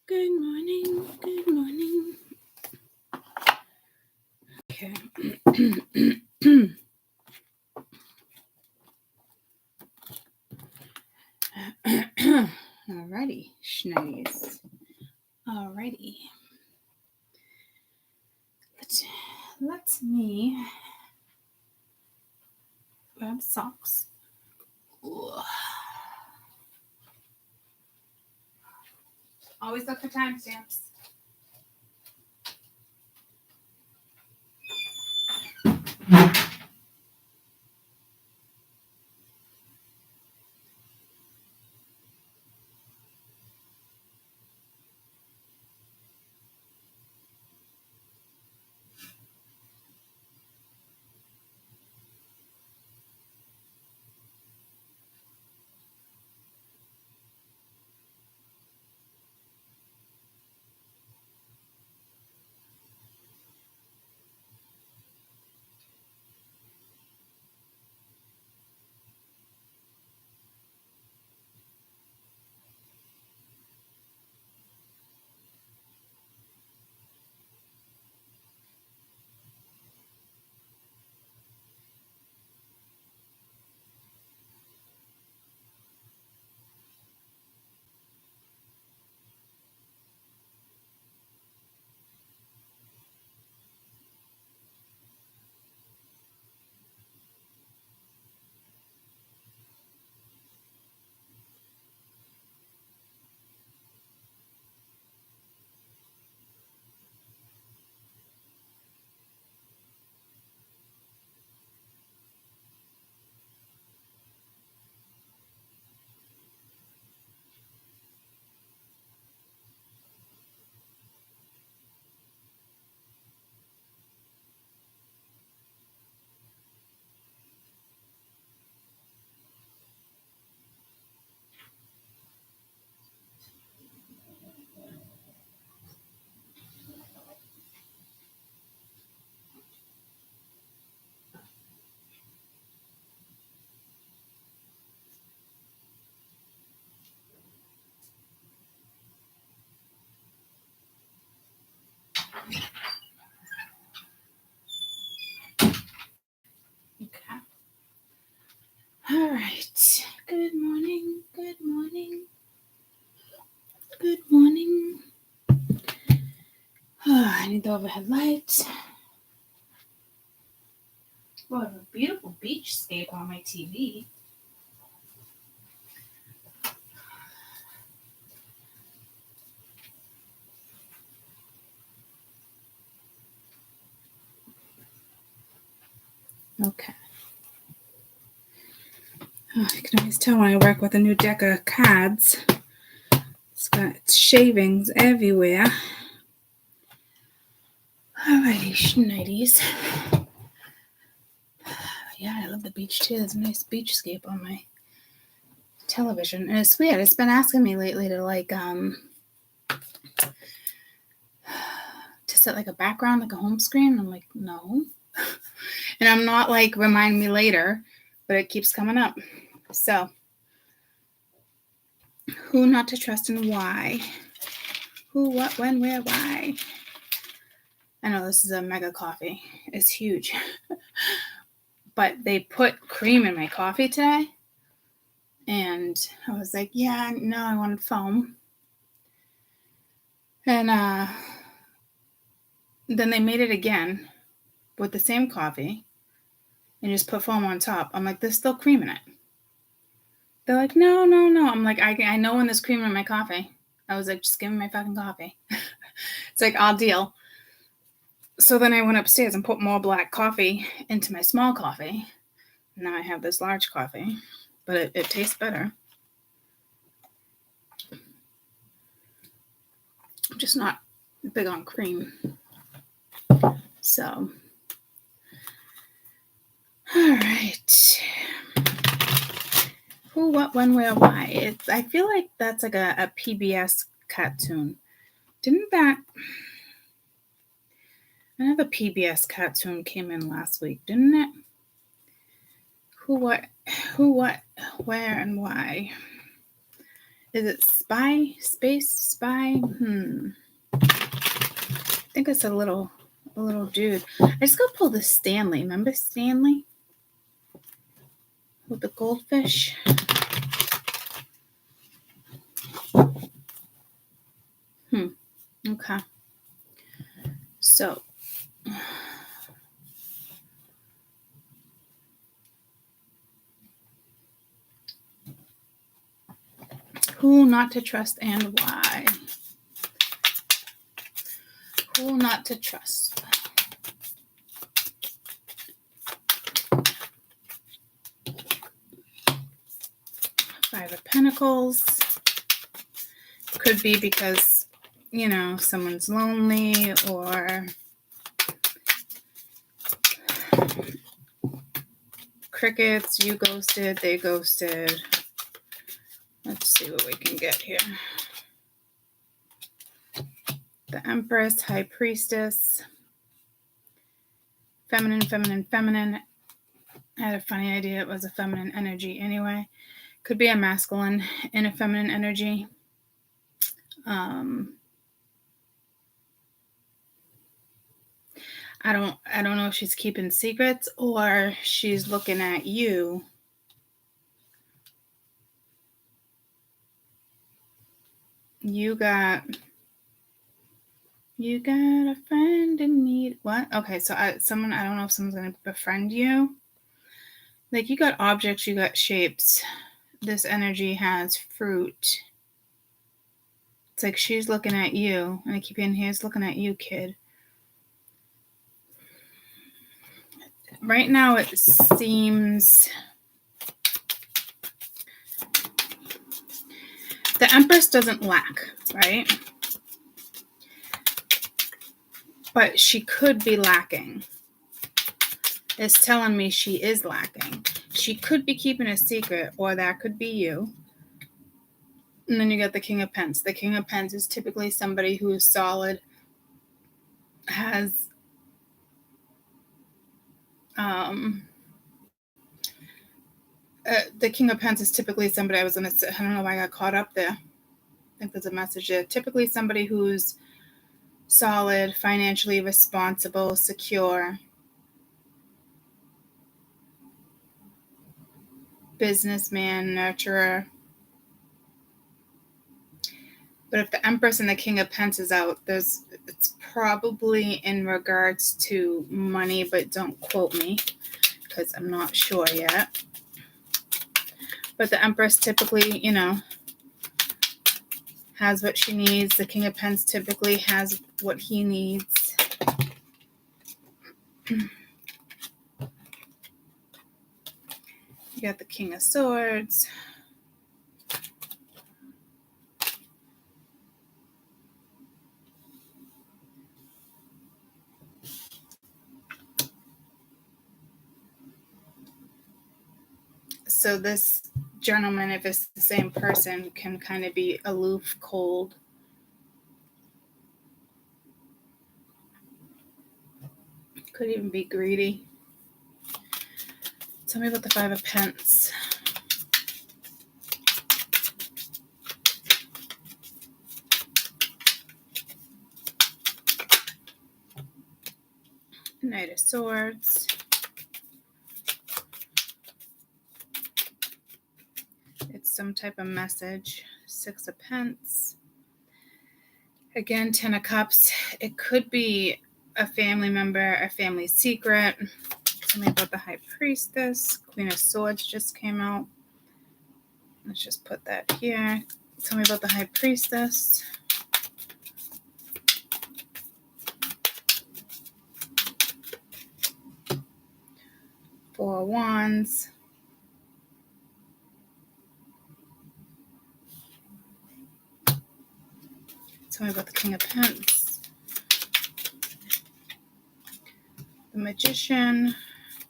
Good morning. Good morning. Okay. Alrighty, schnees. Alrighty. Let me grab socks. Ooh. Always look for timestamps. Okay. All right. Good morning. Good morning. Good morning. Oh, I need the overhead light. Oh, I have a beautiful beachscape on my TV. Okay. Oh, you can always tell when I work with a new deck of cards. It's got shavings everywhere. Alrighty, schnighties. Yeah, I love the beach too. There's a nice beachscape on my television. And it's weird. It's been asking me lately to to set like a background, like a home screen. I'm like, no. And I'm not like remind me later, but it keeps coming up. So who not to trust and why? Who, what, when, where, why? I know this is a mega coffee. It's huge. But they put cream in my coffee today. And I was like, yeah, no, I wanted foam. And then they made it again with the same coffee and just put foam on top. I'm like, there's still cream in it. They're like, no. I'm like, I know when there's cream in my coffee. I was like, just give me my fucking coffee. It's like, I'll deal. So then I went upstairs and put more black coffee into my small coffee. Now I have this large coffee, but it tastes better. I'm just not big on cream. So, all right. Who, what, when, where, why? I feel like that's like a PBS cartoon. Didn't that... Another PBS cartoon came in last week, didn't it? Who, what, where, and why? Is it spy? Space spy? I think it's a little dude. I just gotta pull the Stanley. Remember Stanley? With the goldfish? Okay. So who not to trust and why? Who not to trust? Five of Pentacles. Could be because, you know, someone's lonely or crickets, you ghosted, they ghosted. Let's see what we can get here. The Empress, High Priestess. Feminine, feminine, feminine. I had a funny idea it was a feminine energy anyway. Could be a masculine and a feminine energy. I don't know if she's keeping secrets or she's looking at you. You got a friend in need. What? Okay, so I don't know if someone's going to befriend you. Like, you got objects, you got shapes. This energy has fruit. It's like she's looking at you. And I keep in here, it's looking at you, kid. Right now it seems the Empress doesn't lack, right? But she could be lacking. It's telling me she is lacking. She could be keeping a secret, or that could be you. And then you got the King of Pence. The King of Pence is typically somebody who is solid, has the King of Pence is typically somebody, I don't know why I got caught up there. I think there's a message there. Typically somebody who's solid, financially responsible, secure, businessman, nurturer. But if the Empress and the King of Pence is out, it's probably in regards to money, but don't quote me because I'm not sure yet. But the Empress typically, you know, has what she needs. The King of Pence typically has what he needs. You got the King of Swords. So this gentleman, if it's the same person, can kind of be aloof, cold. Could even be greedy. Tell me about the Five of Pence. Knight of Swords. It's some type of message. Six of Pence. Again, Ten of Cups. It could be a family member, a family secret. Tell me about the High Priestess. Queen of Swords just came out. Let's just put that here. Tell me about the High Priestess. Four of Wands. Tell me about the King of Pence. The Magician.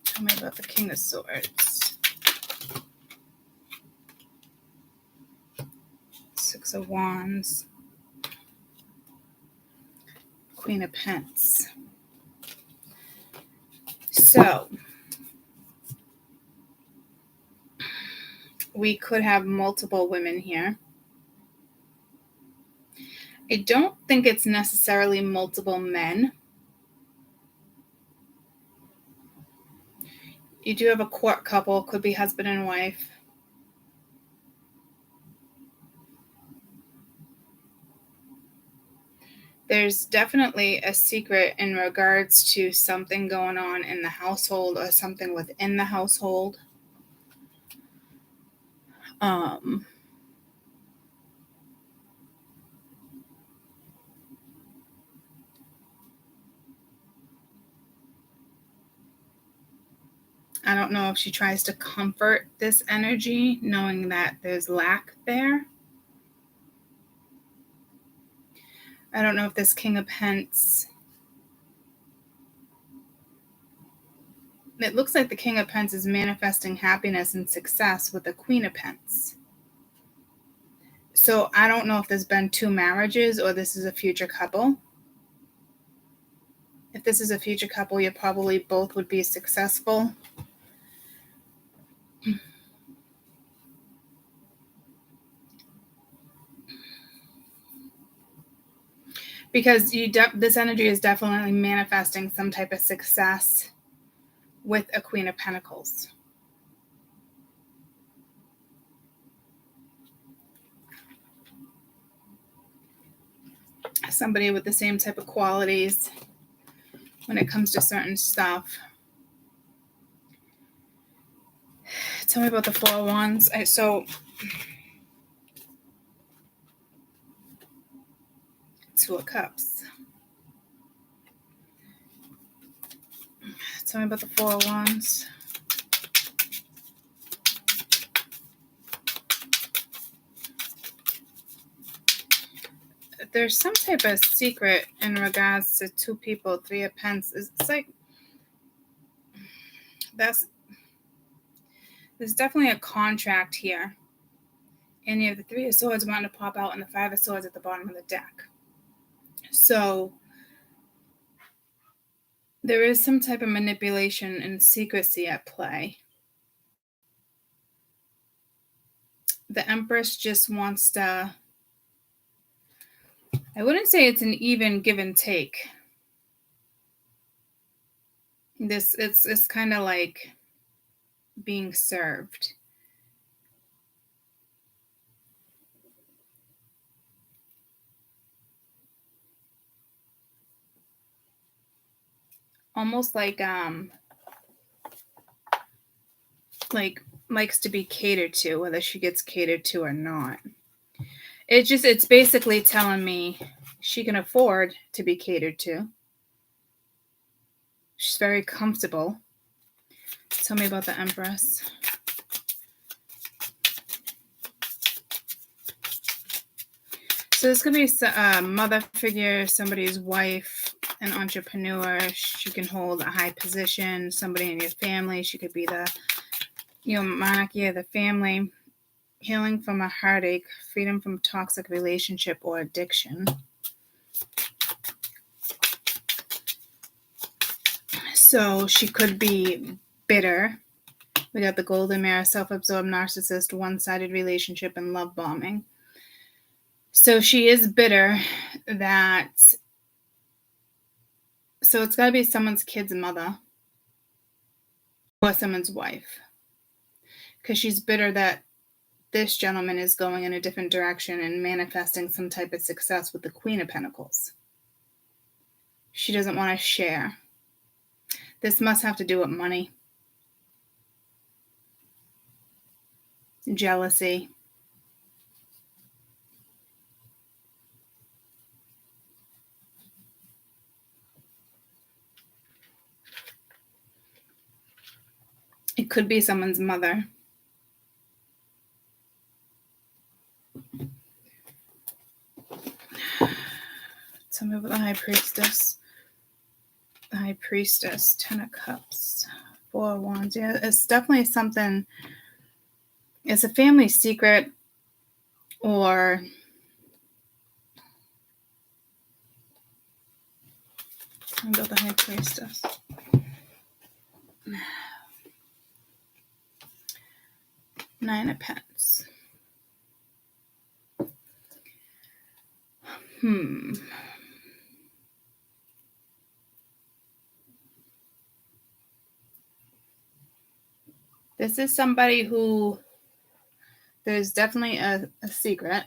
Tell me about the King of Swords. Six of Wands. Queen of Pence. So we could have multiple women here. I don't think it's necessarily multiple men. You do have a court couple, could be husband and wife. There's definitely a secret in regards to something going on in the household or something within the household. I don't know if she tries to comfort this energy, knowing that there's lack there. I don't know if this King of Pence, it looks like the King of Pence is manifesting happiness and success with the Queen of Pence. So I don't know if there's been 2 marriages or this is a future couple. If this is a future couple, you probably both would be successful. Because this energy is definitely manifesting some type of success with a Queen of Pentacles. Somebody with the same type of qualities when it comes to certain stuff. Tell me about the 4 of Wands. So 2 of Cups. Tell me about the 4 of Wands. There's some type of secret in regards to 2 people, 3 of Pentacles. It's like there's definitely a contract here. And you have the 3 of Swords wanting to pop out and the 5 of Swords at the bottom of the deck. So there is some type of manipulation and secrecy at play. The Empress just wants to, I wouldn't say it's an even give and take. It's kind of like being served. Almost like likes to be catered to, whether she gets catered to or not. It's basically telling me she can afford to be catered to. She's very comfortable. Tell me about the Empress. So this could be a mother figure, somebody's wife, an entrepreneur. She can hold a high position. Somebody in your family. She could be the monarchy of the family. Healing from a heartache, freedom from toxic relationship or addiction. So she could be bitter. We got the golden mirror, self-absorbed narcissist, one-sided relationship, and love bombing. So she is bitter that, so it's got to be someone's kid's mother or someone's wife. Because she's bitter that this gentleman is going in a different direction and manifesting some type of success with the Queen of Pentacles. She doesn't want to share. This must have to do with money, jealousy. It could be someone's mother. Tell me about the High Priestess. The High Priestess, 10 of Cups, 4 of Wands. Yeah, it's definitely something. It's a family secret or about the High Priestess. Nine of Pentacles. This is somebody who there's definitely a secret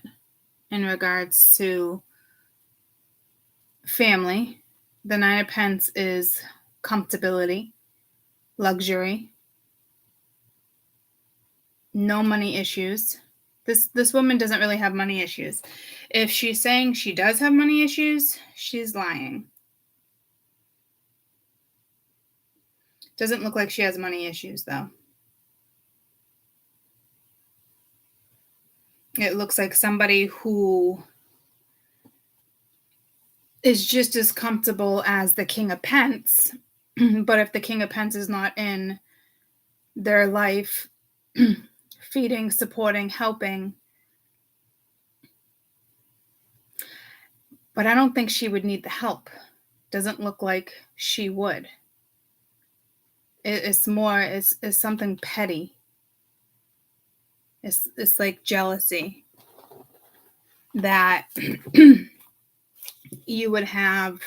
in regards to family. The Nine of Pentacles is comfortability, luxury, no money issues. This woman doesn't really have money issues. If she's saying she does have money issues, she's lying. Doesn't look like she has money issues, though. It looks like somebody who is just as comfortable as the King of Pentacles. But if the King of Pentacles is not in their life, feeding, supporting, helping. But I don't think she would need the help. Doesn't look like she would. It's more, it's something petty. It's like jealousy that you would have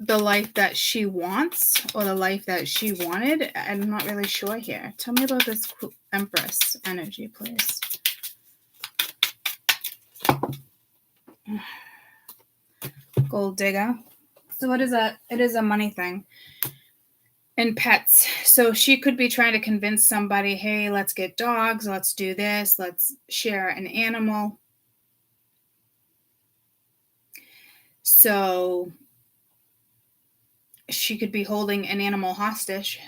the life that she wants or the life that she wanted. I'm not really sure here. Tell me about this Empress energy, please. Gold digger. So what is that? It is a money thing. And pets. So she could be trying to convince somebody, hey, let's get dogs. Let's do this. Let's share an animal. So she could be holding an animal hostage.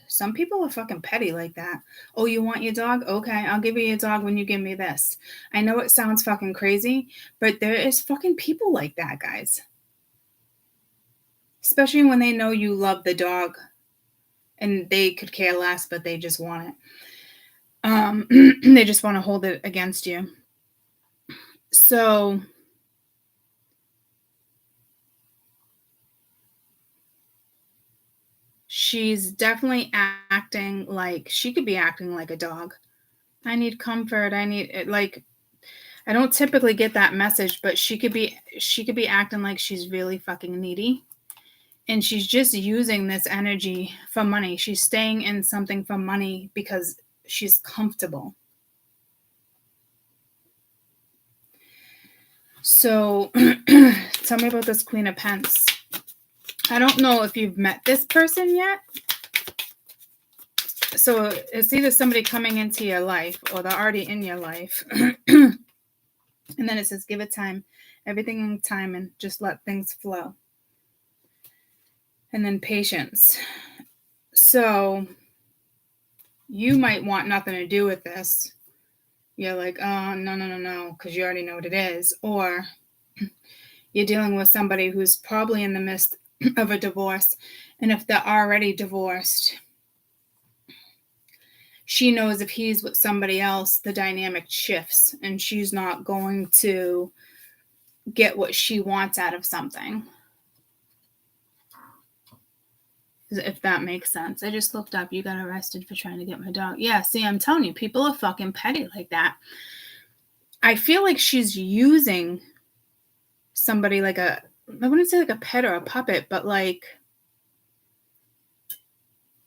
Some people are fucking petty like that. Oh, you want your dog? Okay, I'll give you your dog when you give me this. I know it sounds fucking crazy, but there is fucking people like that, guys. Especially when they know you love the dog and they could care less, but they just want it. They just want to hold it against you. So she's definitely acting like, she could be acting like a dog. I need comfort. I need it. Like, I don't typically get that message, but she could be acting like she's really fucking needy. And she's just using this energy for money. She's staying in something for money because she's comfortable. So tell me about this Queen of Pentacles. I don't know if you've met this person yet. So it's either somebody coming into your life or they're already in your life. And then it says, give it time, everything in time, and just let things flow. And then patience. So you might want nothing to do with this. You're like, oh, no, because you already know what it is. Or you're dealing with somebody who's probably in the midst of a divorce. And if they're already divorced, she knows if he's with somebody else, the dynamic shifts and she's not going to get what she wants out of something. If that makes sense. I just looked up, you got arrested for trying to get my dog. Yeah, see, I'm telling you, people are fucking petty like that. I feel like she's using somebody like I wouldn't say like a pet or a puppet, but like,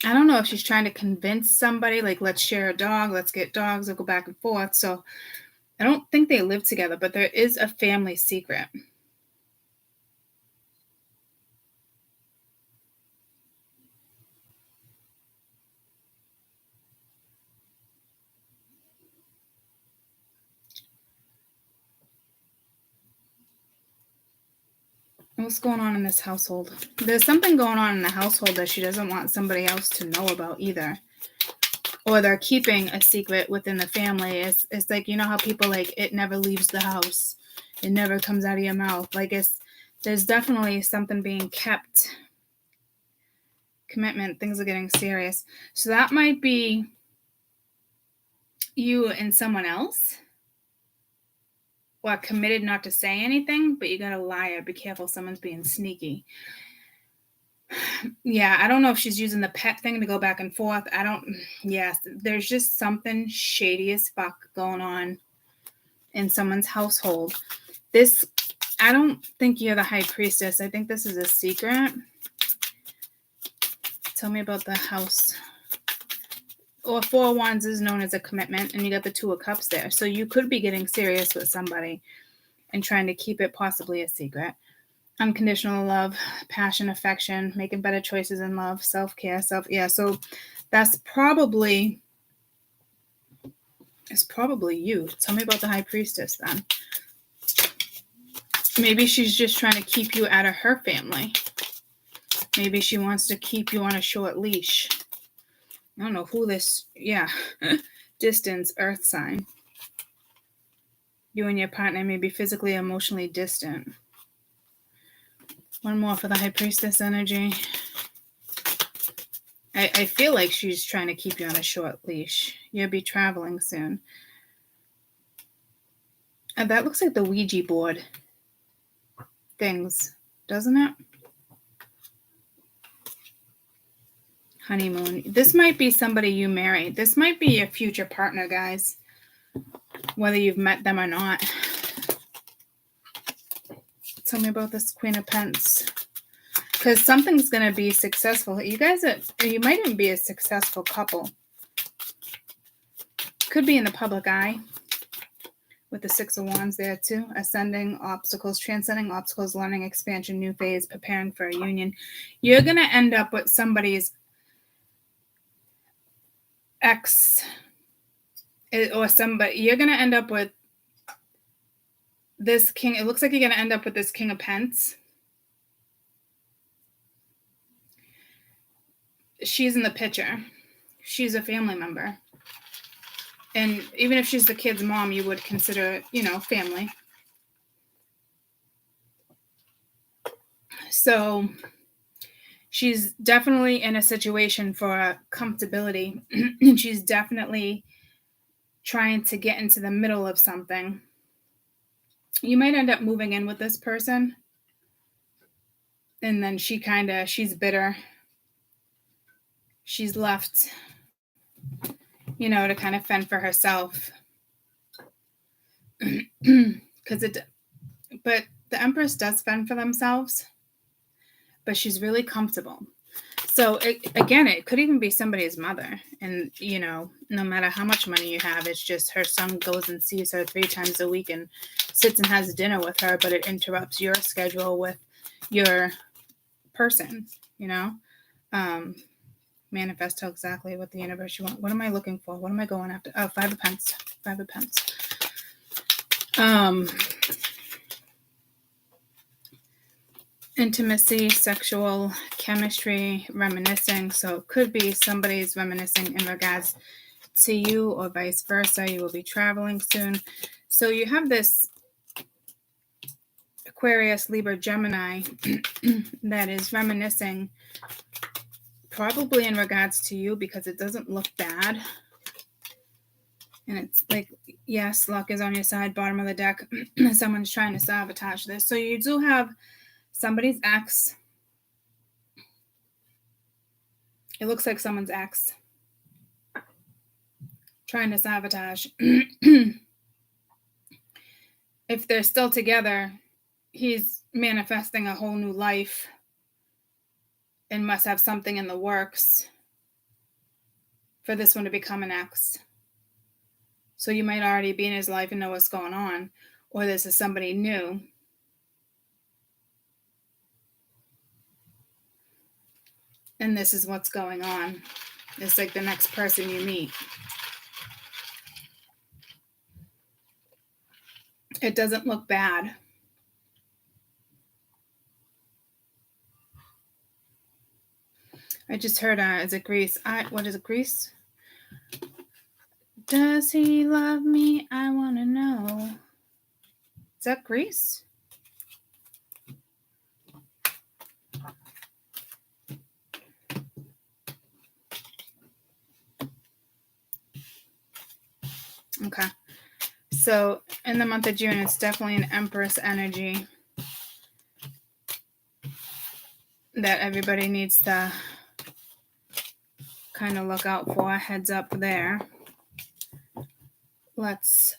I don't know if she's trying to convince somebody, like, let's share a dog, let's get dogs, they'll go back and forth. So I don't think they live together, but there is a family secret. What's going on in this household? There's something going on in the household that she doesn't want somebody else to know about either. Or they're keeping a secret within the family. It's like, you know how people like, it never leaves the house. It never comes out of your mouth. Like, there's definitely something being kept. Commitment, things are getting serious. So that might be you and someone else. Or committed not to say anything, but you got a liar. Be careful, someone's being sneaky. Yeah, I don't know if she's using the pet thing to go back and forth. Yes, there's just something shady as fuck going on in someone's household. This, I don't think you're the High Priestess. I think this is a secret. Tell me about the house. Or Four of Wands is known as a commitment, and you got the Two of Cups there. So you could be getting serious with somebody and trying to keep it possibly a secret. Unconditional love, passion, affection, making better choices in love, self-care, so that's probably, it's probably you. Tell me about the High Priestess then. Maybe she's just trying to keep you out of her family. Maybe she wants to keep you on a short leash. I don't know who this, distance, earth sign. You and your partner may be physically, emotionally distant. One more for the High Priestess energy. I feel like she's trying to keep you on a short leash. You'll be traveling soon. And that looks like the Ouija board things, doesn't it? Honeymoon. This might be somebody you married. This might be your future partner, guys. Whether you've met them or not. Tell me about this Queen of Pentacles. Because something's going to be successful. You guys you might even be a successful couple. Could be in the public eye. With the Six of Wands there too. Ascending obstacles, transcending obstacles, learning, expansion, new phase, preparing for a union. You're going to end up with somebody's ex. Or somebody. You're going to end up with this king. It looks like you're going to end up with this King of Pentacles. She's in the picture. She's a family member. And even if she's the kid's mom, you would consider, family. So she's definitely in a situation for comfortability. And she's definitely trying to get into the middle of something. You might end up moving in with this person. And then she's bitter. She's left, to kind of fend for herself. But the Empress does fend for themselves, but she's really comfortable. So it could even be somebody's mother. And, no matter how much money you have, it's just her son goes and sees her 3 times a week and sits and has dinner with her, but it interrupts your schedule with your person, manifest exactly what the universe you want. What am I looking for? What am I going after? Oh, 5 of Pentacles. 5 of Pentacles. Intimacy, sexual chemistry, reminiscing. So it could be somebody's reminiscing in regards to you or vice versa. You will be traveling soon. So you have this Aquarius, Libra, Gemini that is reminiscing probably in regards to you because it doesn't look bad. And it's like, yes, luck is on your side, bottom of the deck. Someone's trying to sabotage this. So you do have somebody's ex. It looks like someone's ex trying to sabotage. If they're still together, he's manifesting a whole new life and must have something in the works for this one to become an ex. So you might already be in his life and know what's going on, or this is somebody new. And this is what's going on. It's like the next person you meet. It doesn't look bad. I just heard, is it Greece? What is it, Greece? Does he love me? I want to know. Is that Greece? Okay. So in the month of June, it's definitely an Empress energy that everybody needs to kind of look out for. Heads up there. Let's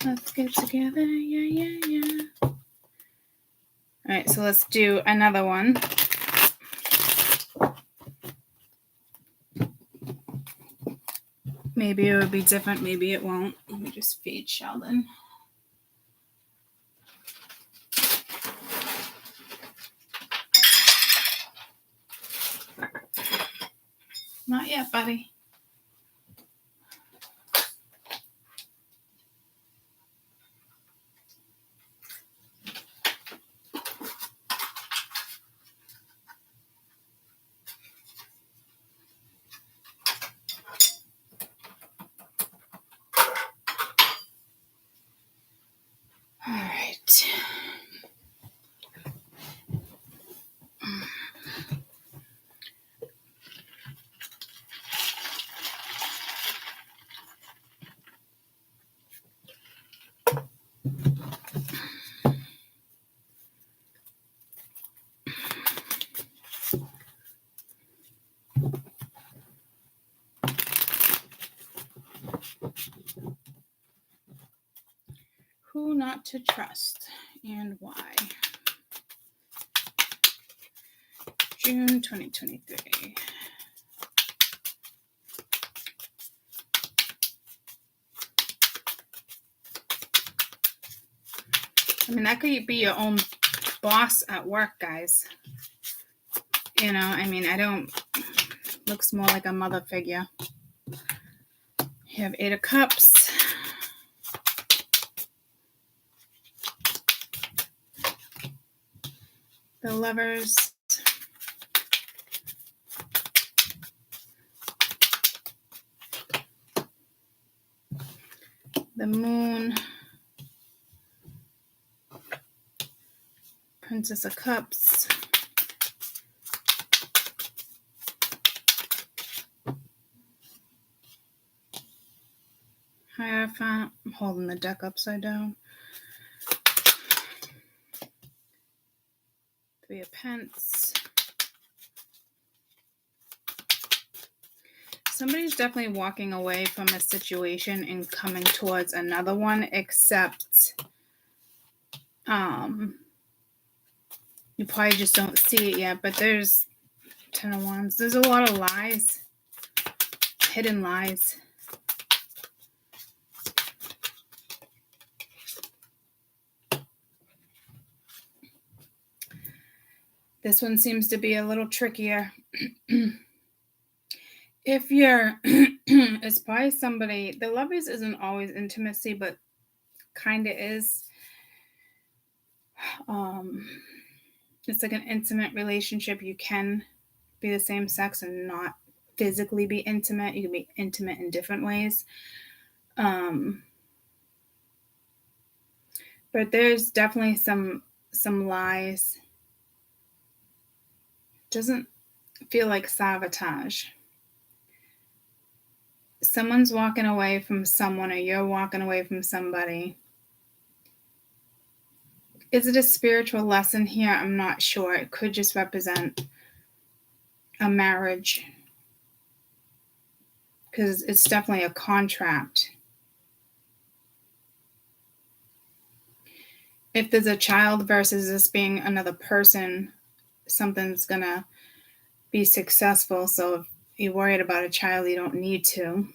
Let's get together, yeah. All right, so let's do another one. Maybe it would be different, maybe it won't. Let me just feed Sheldon. Not yet, buddy. All right. Who not to trust and why? June 2023. I mean, that could be your own boss at work, guys. You know, I mean, looks more like a mother figure. You have 8 of Cups. The Lovers. The Moon. Princess of Cups. Hierophant. I'm holding the deck upside down. 3 of Pence. Somebody's definitely walking away from a situation and coming towards another one, except you probably just don't see it yet, but there's 10 of Wands. There's a lot of lies, hidden lies. This one seems to be a little trickier. If you're, it's probably somebody, the Lovers isn't always intimacy, but kind of is. It's like an intimate relationship. You can be the same sex and not physically be intimate. You can be intimate in different ways. But there's definitely some lies. Doesn't feel like sabotage. Someone's walking away from someone, or you're walking away from somebody. Is it a spiritual lesson here? I'm not sure. It could just represent a marriage, because it's definitely a contract. If there's a child versus this being another person, something's going to be successful. So if you're worried about a child, you don't need to.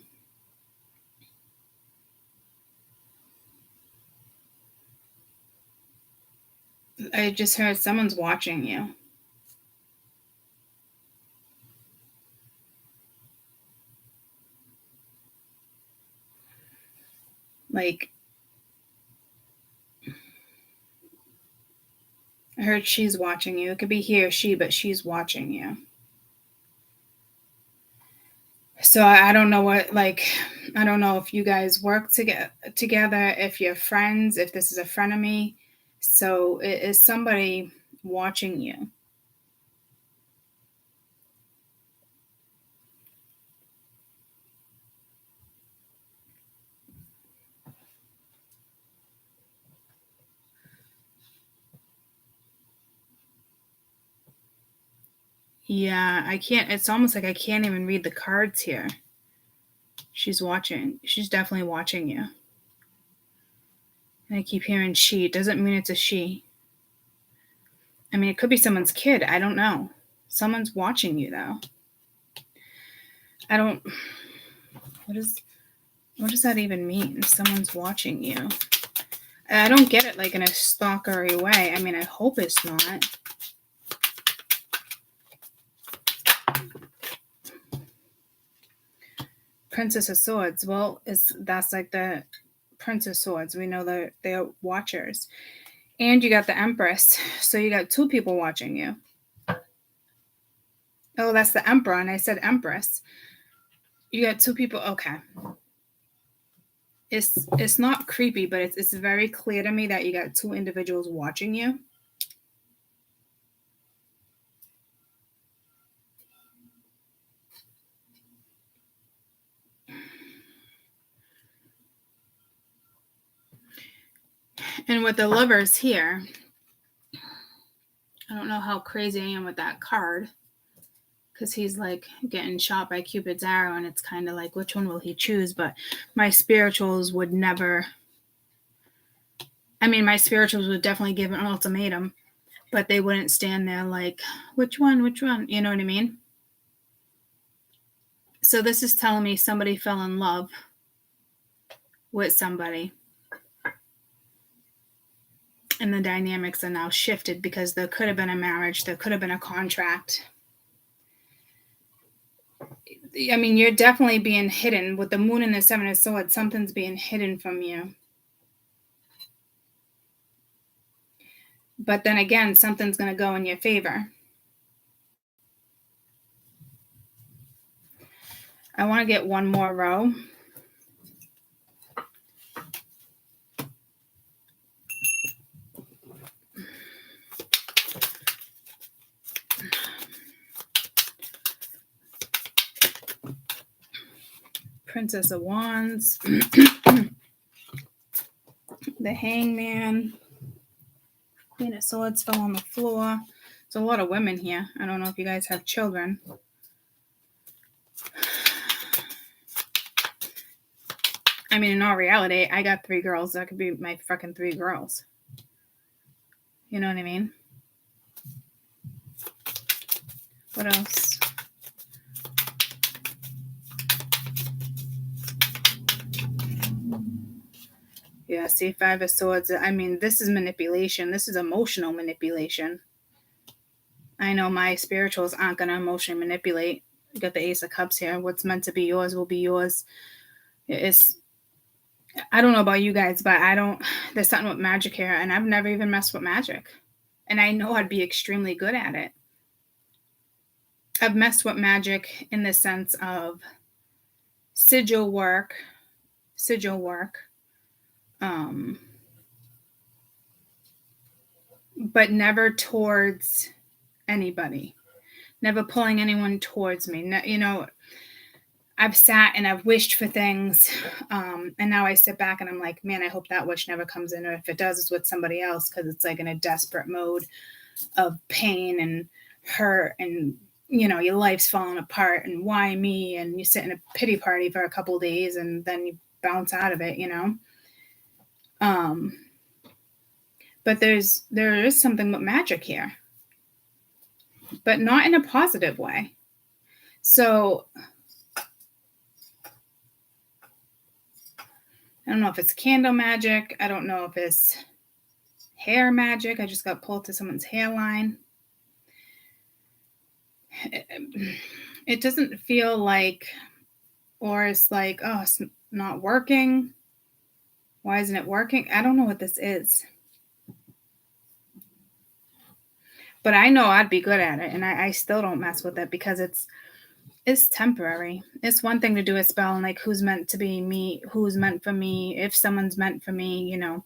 I just heard someone's watching you. Like, I heard she's watching you. It could be he or she, but she's watching you. So I don't know what, like, I don't know if you guys work together, if you're friends, if this is a frenemy. So it is somebody watching you. Yeah, I can't, it's almost like I can't even read the cards here. She's watching. She's definitely watching you. And I keep hearing she. It doesn't mean it's a she. I mean, it could be someone's kid. I don't know. Someone's watching you, though. What does that even mean? Someone's watching you. I don't get it like in a stalkery way. I mean, I hope it's not. Princess of Swords. Well, that's like the Prince of Swords. We know that they're watchers. And you got the Empress. So you got two people watching you. Oh, that's the Emperor, and I said Empress. You got two people. Okay. It's not creepy, but it's very clear to me that you got two individuals watching you. And with the Lovers here, I don't know how crazy I am with that card, because he's like getting shot by Cupid's arrow, and it's kind of like, which one will he choose? But my spirituals would never, I mean, my spirituals would definitely give an ultimatum, but they wouldn't stand there like, which one? You know what I mean? So this is telling me somebody fell in love with somebody, and the dynamics are now shifted because there could have been a marriage, there could have been a contract. I mean, you're definitely being hidden with the Moon and the Seven of Swords. Something's being hidden from you. But then again, something's going to go in your favor. I want to get one more row. Princess of Wands. The Hangman. Queen of Swords fell on the floor. There's a lot of women here. I don't know if you guys have children. I mean, in all reality, I got 3 girls. That could be my fucking 3 girls. You know what I mean? What else? Yeah, see, 5 of Swords. I mean, this is manipulation. This is emotional manipulation. I know my spirituals aren't going to emotionally manipulate. You got the Ace of Cups here. What's meant to be yours will be yours. I don't know about you guys, but there's something with magic here, and I've never even messed with magic. And I know I'd be extremely good at it. I've messed with magic in the sense of sigil work, but never towards anybody, never pulling anyone towards me. You know, I've sat and I've wished for things, and now I sit back and I'm like, man, I hope that wish never comes in, or if it does, it's with somebody else, because it's like in a desperate mode of pain and hurt, and you know, your life's falling apart, and why me? And you sit in a pity party for a couple of days, and then you bounce out of it, you know. But there is something with magic here, but not in a positive way. So I don't know if it's candle magic. I don't know if it's hair magic. I just got pulled to someone's hairline. It doesn't feel like, or it's like, oh, it's not working. Why isn't it working? I don't know what this is. But I know I'd be good at it, and I still don't mess with it because it's temporary. It's one thing to do a spell and like, who's meant to be me, who's meant for me, if someone's meant for me, you know,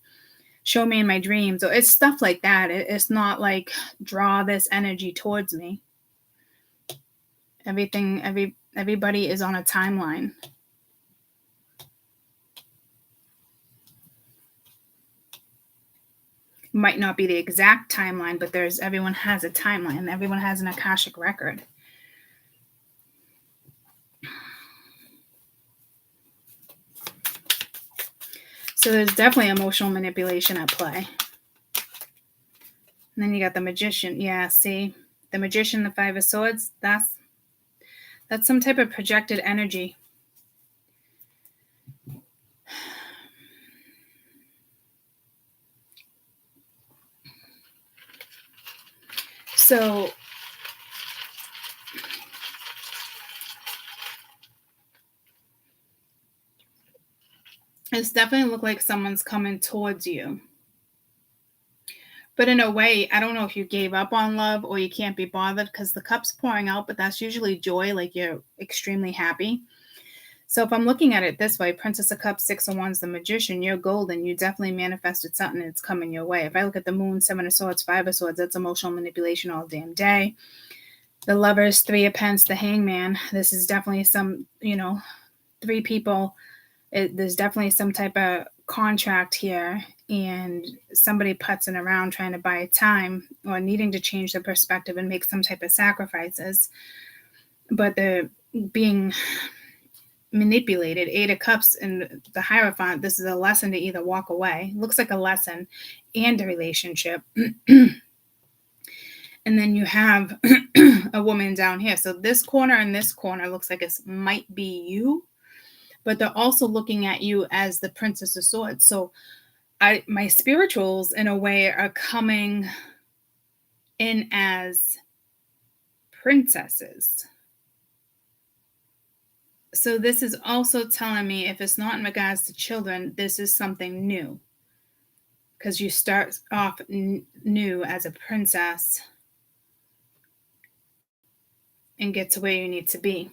show me in my dreams. So it's stuff like that. It's not like draw this energy towards me. Everybody is on a timeline. Might not be the exact timeline, but everyone has a timeline. Everyone has an Akashic record. So there's definitely emotional manipulation at play. And then you got the Magician. Yeah, see? The Magician, the Five of Swords, that's some type of projected energy. So it's definitely look like someone's coming towards you. But in a way, I don't know if you gave up on love or you can't be bothered, because the cup's pouring out, but that's usually joy, like you're extremely happy. So if I'm looking at it this way, Princess of Cups, Six of Wands, the Magician, you're golden. You definitely manifested something and it's coming your way. If I look at the Moon, Seven of Swords, Five of Swords, that's emotional manipulation all damn day. The Lovers, Three of Pence, the Hangman. This is definitely some, three people. There's definitely some type of contract here, and somebody putzing around trying to buy time or needing to change their perspective and make some type of sacrifices. But they're being manipulated. Eight of Cups and the Hierophant. This is a lesson to either walk away. Looks like a lesson and a relationship. And then you have a woman down here. So this corner and this corner looks like it might be you, but they're also looking at you as the Princess of Swords. So my spirituals, in a way, are coming in as princesses. So this is also telling me, if it's not in regards to children, this is something new. Because you start off new as a princess and get to where you need to be.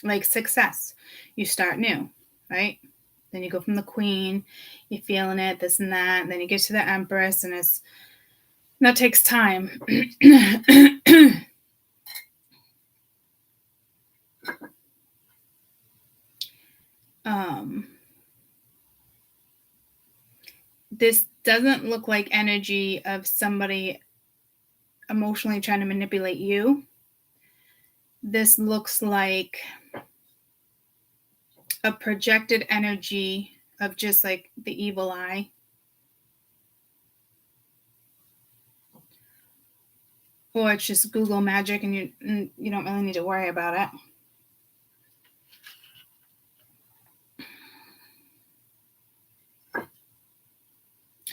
Like success. You start new, right? Then you go from the Queen, you're feeling it, this and that, and then you get to the Empress, and that takes time. This doesn't look like energy of somebody emotionally trying to manipulate you. This looks like a projected energy of just like the evil eye. Or it's just Google magic and you don't really need to worry about it.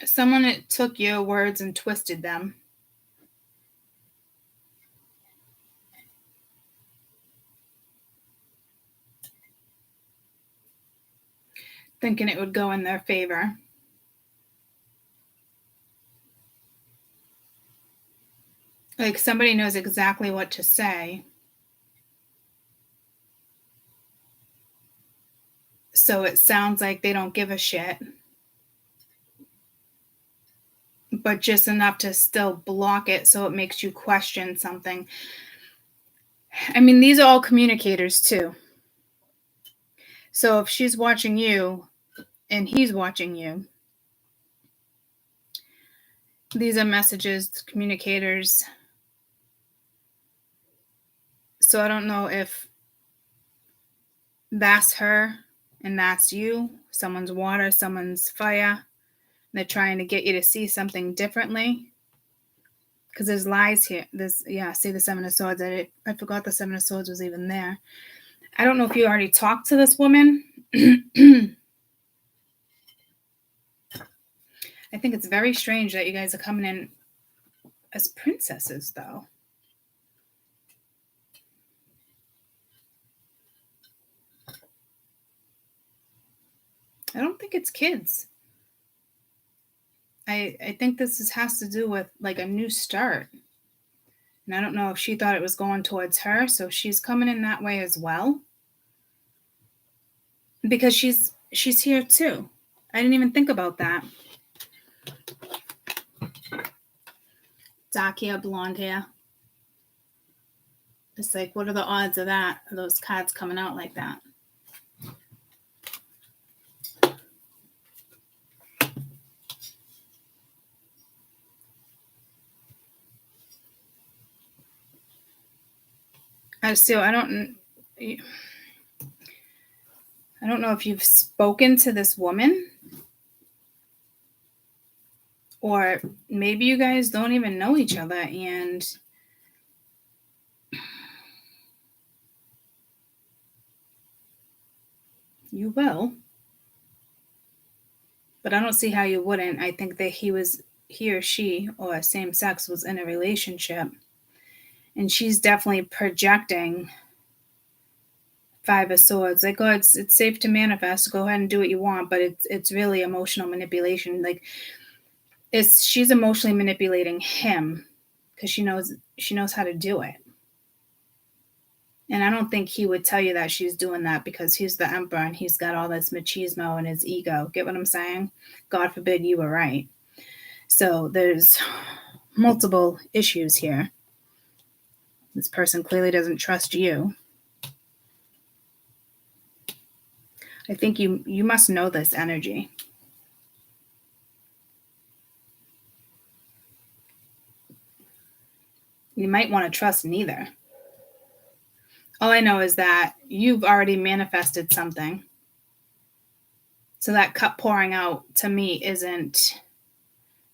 Someone took your words and twisted them. Thinking it would go in their favor. Like somebody knows exactly what to say. So it sounds like they don't give a shit. But just enough to still block it so it makes you question something. I mean, these are all communicators too. So if she's watching you and he's watching you, these are messages, communicators. So I don't know if that's her and that's you. Someone's water, someone's fire. They're trying to get you to see something differently. Because there's lies here. See the Seven of Swords. I forgot the Seven of Swords was even there. I don't know if you already talked to this woman. I think it's very strange that you guys are coming in as princesses, though. I don't think it's kids. I think this has to do with like a new start. And I don't know if she thought it was going towards her, so she's coming in that way as well. Because she's here too. I didn't even think about that. Dark hair, blonde hair. It's like, what are the odds of that? Of those cards coming out like that? So I don't know if you've spoken to this woman Or maybe you guys don't even know each other and you will. But I don't see how you wouldn't. I think that he or she or same sex was in a relationship. And she's definitely projecting Five of Swords. Like, oh, it's safe to manifest. Go ahead and do what you want, but it's really emotional manipulation. Like, she's emotionally manipulating him because she knows how to do it. And I don't think he would tell you that she's doing that because he's the emperor and he's got all this machismo and his ego. Get what I'm saying? God forbid you were right. So there's multiple issues here. This person clearly doesn't trust you. I think you must know this energy. You might want to trust neither. All I know is that you've already manifested something. So that cup pouring out to me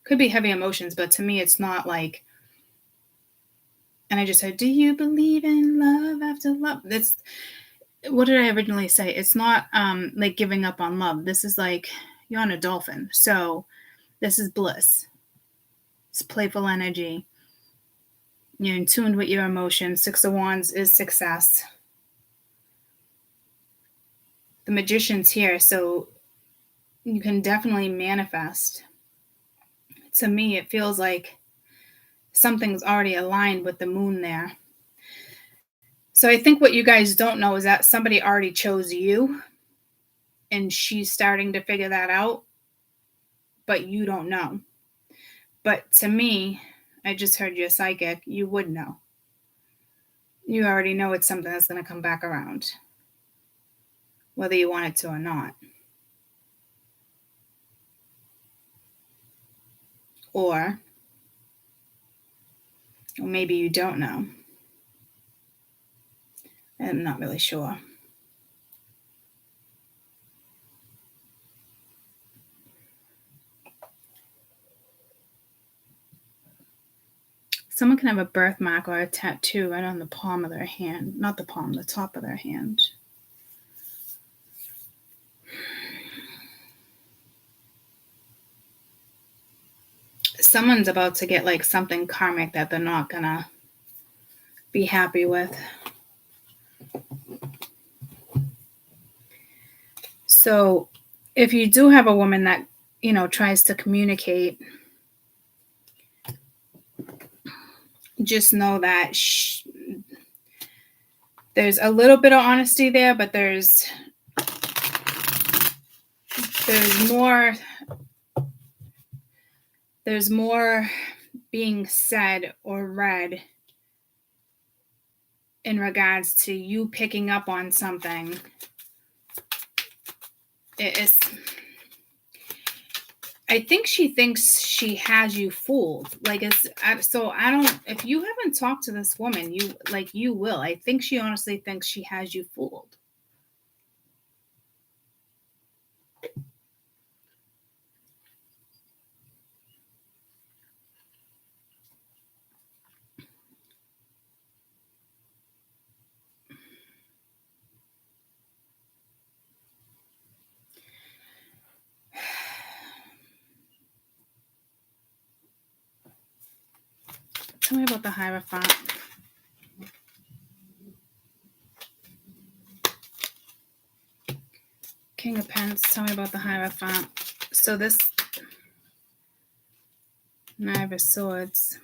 could be heavy emotions, but to me it's not like, and I just said, do you believe in love after love? What did I originally say? It's not like giving up on love. This is like you're on a dolphin. So this is bliss. It's playful energy. You're in tune with your emotions. Six of Wands is success. The Magician's here, so you can definitely manifest. To me, it feels like something's already aligned with the moon there. So I think what you guys don't know is that somebody already chose you and she's starting to figure that out, but you don't know. But to me, I just heard you're psychic. You would know. You already know it's something that's going to come back around, whether you want it to or not. Or maybe you don't know. I'm not really sure. Someone can have a birthmark or a tattoo right on the palm of their hand. Not the palm, the top of their hand. Someone's about to get like something karmic that they're not gonna be happy with. So if you do have a woman that, tries to communicate, just know that there's a little bit of honesty there, but there's more being said or read in regards to you picking up on something. I think she thinks she has you fooled. If you haven't talked to this woman, you will. I think she honestly thinks she has you fooled. Tell me about the Hierophant. King of Pence. Tell me about the Hierophant. So this Knight of Swords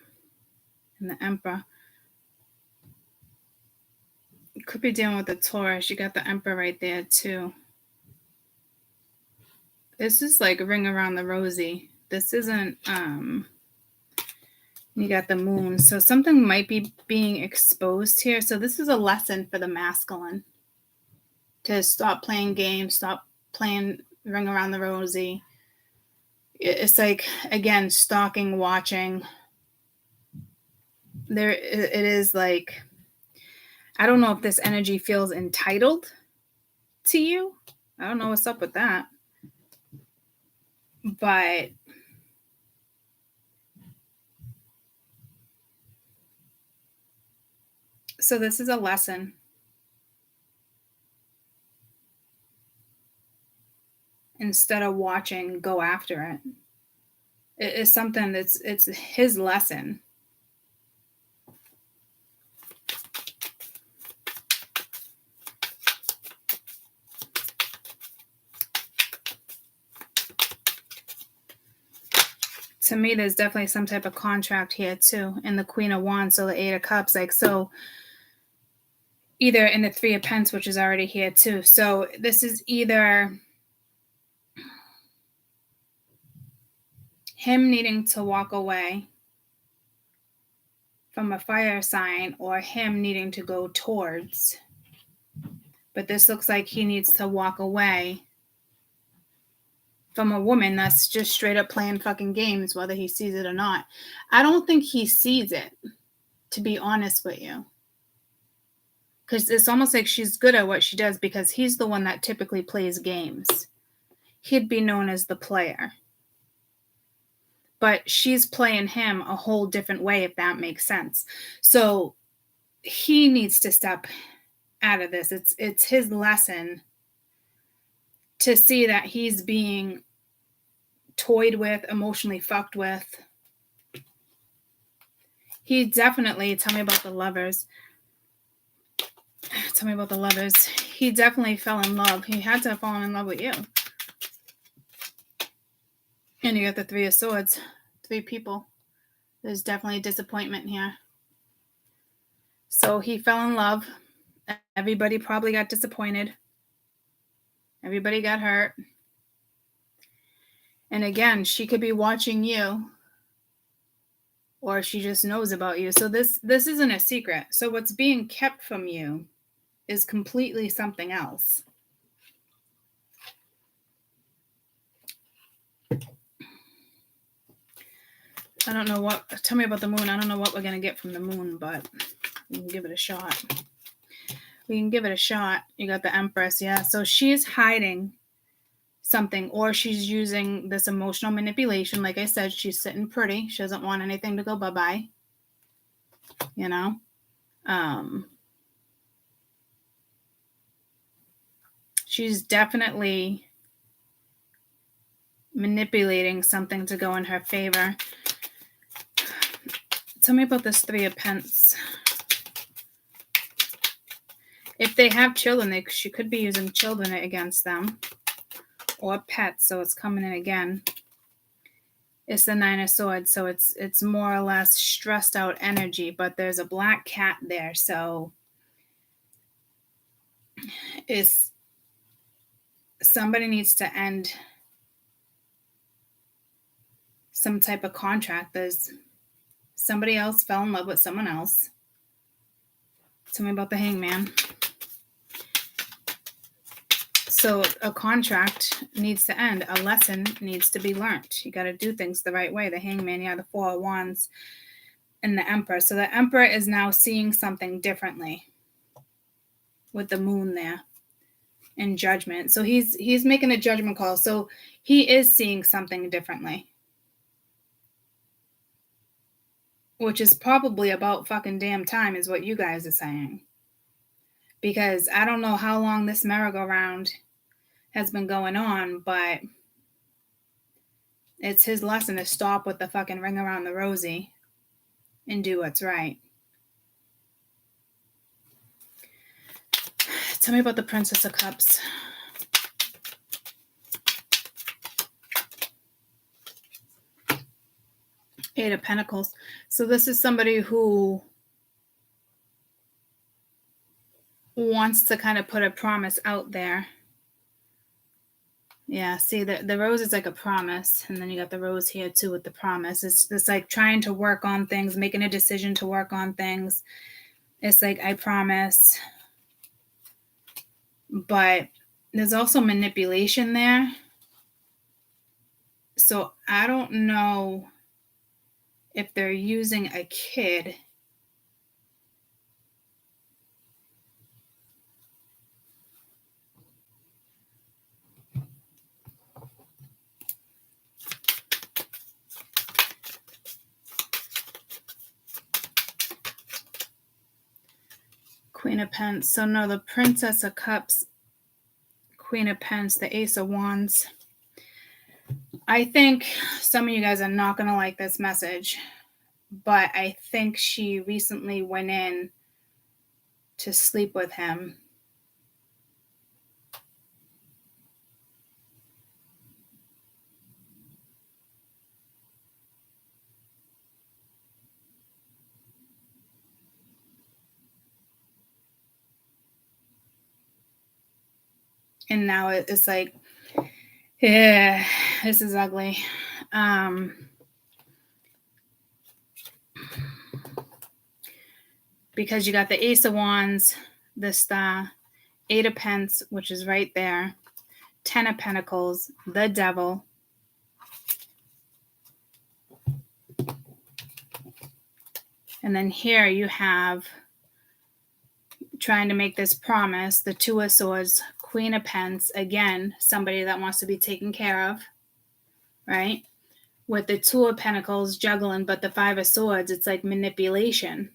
and the Emperor. You could be dealing with the Taurus. You got the Emperor right there too. This is like a ring around the rosy. This isn't you got the moon. So something might be being exposed here. So this is a lesson for the masculine to stop playing games, stop playing ring around the rosy. It's like, again, stalking, watching. It is like, I don't know if this energy feels entitled to you. I don't know what's up with that. But So this is a lesson. Instead of watching, go after it. It is something it's his lesson. To me, there's definitely some type of contract here too. And the Queen of Wands, so the Eight of Cups, like, so either in the Three of Pentacles, which is already here too. So this is either him needing to walk away from a fire sign or him needing to go towards. But this looks like he needs to walk away from a woman that's just straight up playing fucking games, whether he sees it or not. I don't think he sees it, to be honest with you. Because it's almost like she's good at what she does because he's the one that typically plays games. He'd be known as the player. But she's playing him a whole different way, if that makes sense. So he needs to step out of this. It's his lesson to see that he's being toyed with, emotionally fucked with. He definitely, tell me about the Lovers. Tell me about the Lovers. He definitely fell in love. He had to have fallen in love with you. And you got the Three of Swords. 3 people. There's definitely disappointment here. So he fell in love. Everybody probably got disappointed. Everybody got hurt. And again, she could be watching you, or she just knows about you. So this isn't a secret. So what's being kept from you is completely something else. I don't know what, tell me about the moon. I don't know what we're going to get from the moon, but we can give it a shot. We can give it a shot. You got the Empress, yeah. So she's hiding something, or she's using this emotional manipulation. Like I said, she's sitting pretty. She doesn't want anything to go bye-bye. You know? She's definitely manipulating something to go in her favor. Tell me about this Three of Pentacles. If they have children, she could be using children against them. Or pets, so it's coming in again. It's the Nine of Swords, so it's more or less stressed out energy, but there's a black cat there, so somebody needs to end some type of contract. There's somebody else fell in love with someone else. Tell me about the Hangman. So a contract needs to end. A lesson needs to be learned. You got to do things the right way. The Hangman, yeah, the Four of Wands, and the Emperor. So the Emperor is now seeing something differently with the moon there in Judgment. So he's making a judgment call. So he is seeing something differently, which is probably about fucking damn time is what you guys are saying. Because I don't know how long this merry-go-round has been going on, but it's his lesson to stop with the fucking ring around the rosy and do what's right. Tell me about the Princess of Cups. Eight of Pentacles. So this is somebody who wants to kind of put a promise out there. Yeah, see, the rose is like a promise, and then you got the rose here too with the promise. It's like trying to work on things, making a decision to work on things. It's like, I promise. But there's also manipulation there. So I don't know if they're using a kid Queen of Pentacles. So no, the Princess of Cups, Queen of Pentacles, the Ace of Wands. I think some of you guys are not going to like this message, but I think she recently went in to sleep with him. And now it's like, yeah, this is ugly. Because you got the Ace of Wands, the Star, Eight of Pentacles, which is right there, 10 of Pentacles, the Devil, and then here you have trying to make this promise, the Two of Swords, Queen of Pentacles, again, somebody that wants to be taken care of, right? With the Two of Pentacles juggling, but the Five of Swords, it's like manipulation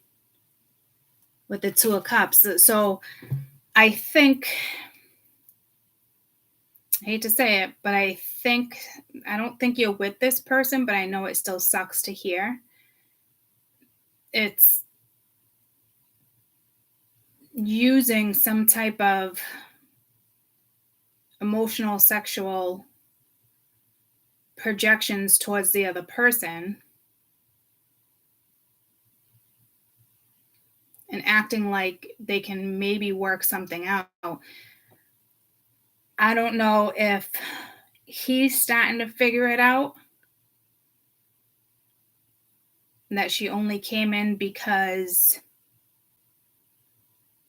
with the Two of Cups. So I think, I hate to say it, but I don't think you're with this person, but I know it still sucks to hear. It's using some type of emotional, sexual projections towards the other person and acting like they can maybe work something out. I don't know if he's starting to figure it out, that she only came in because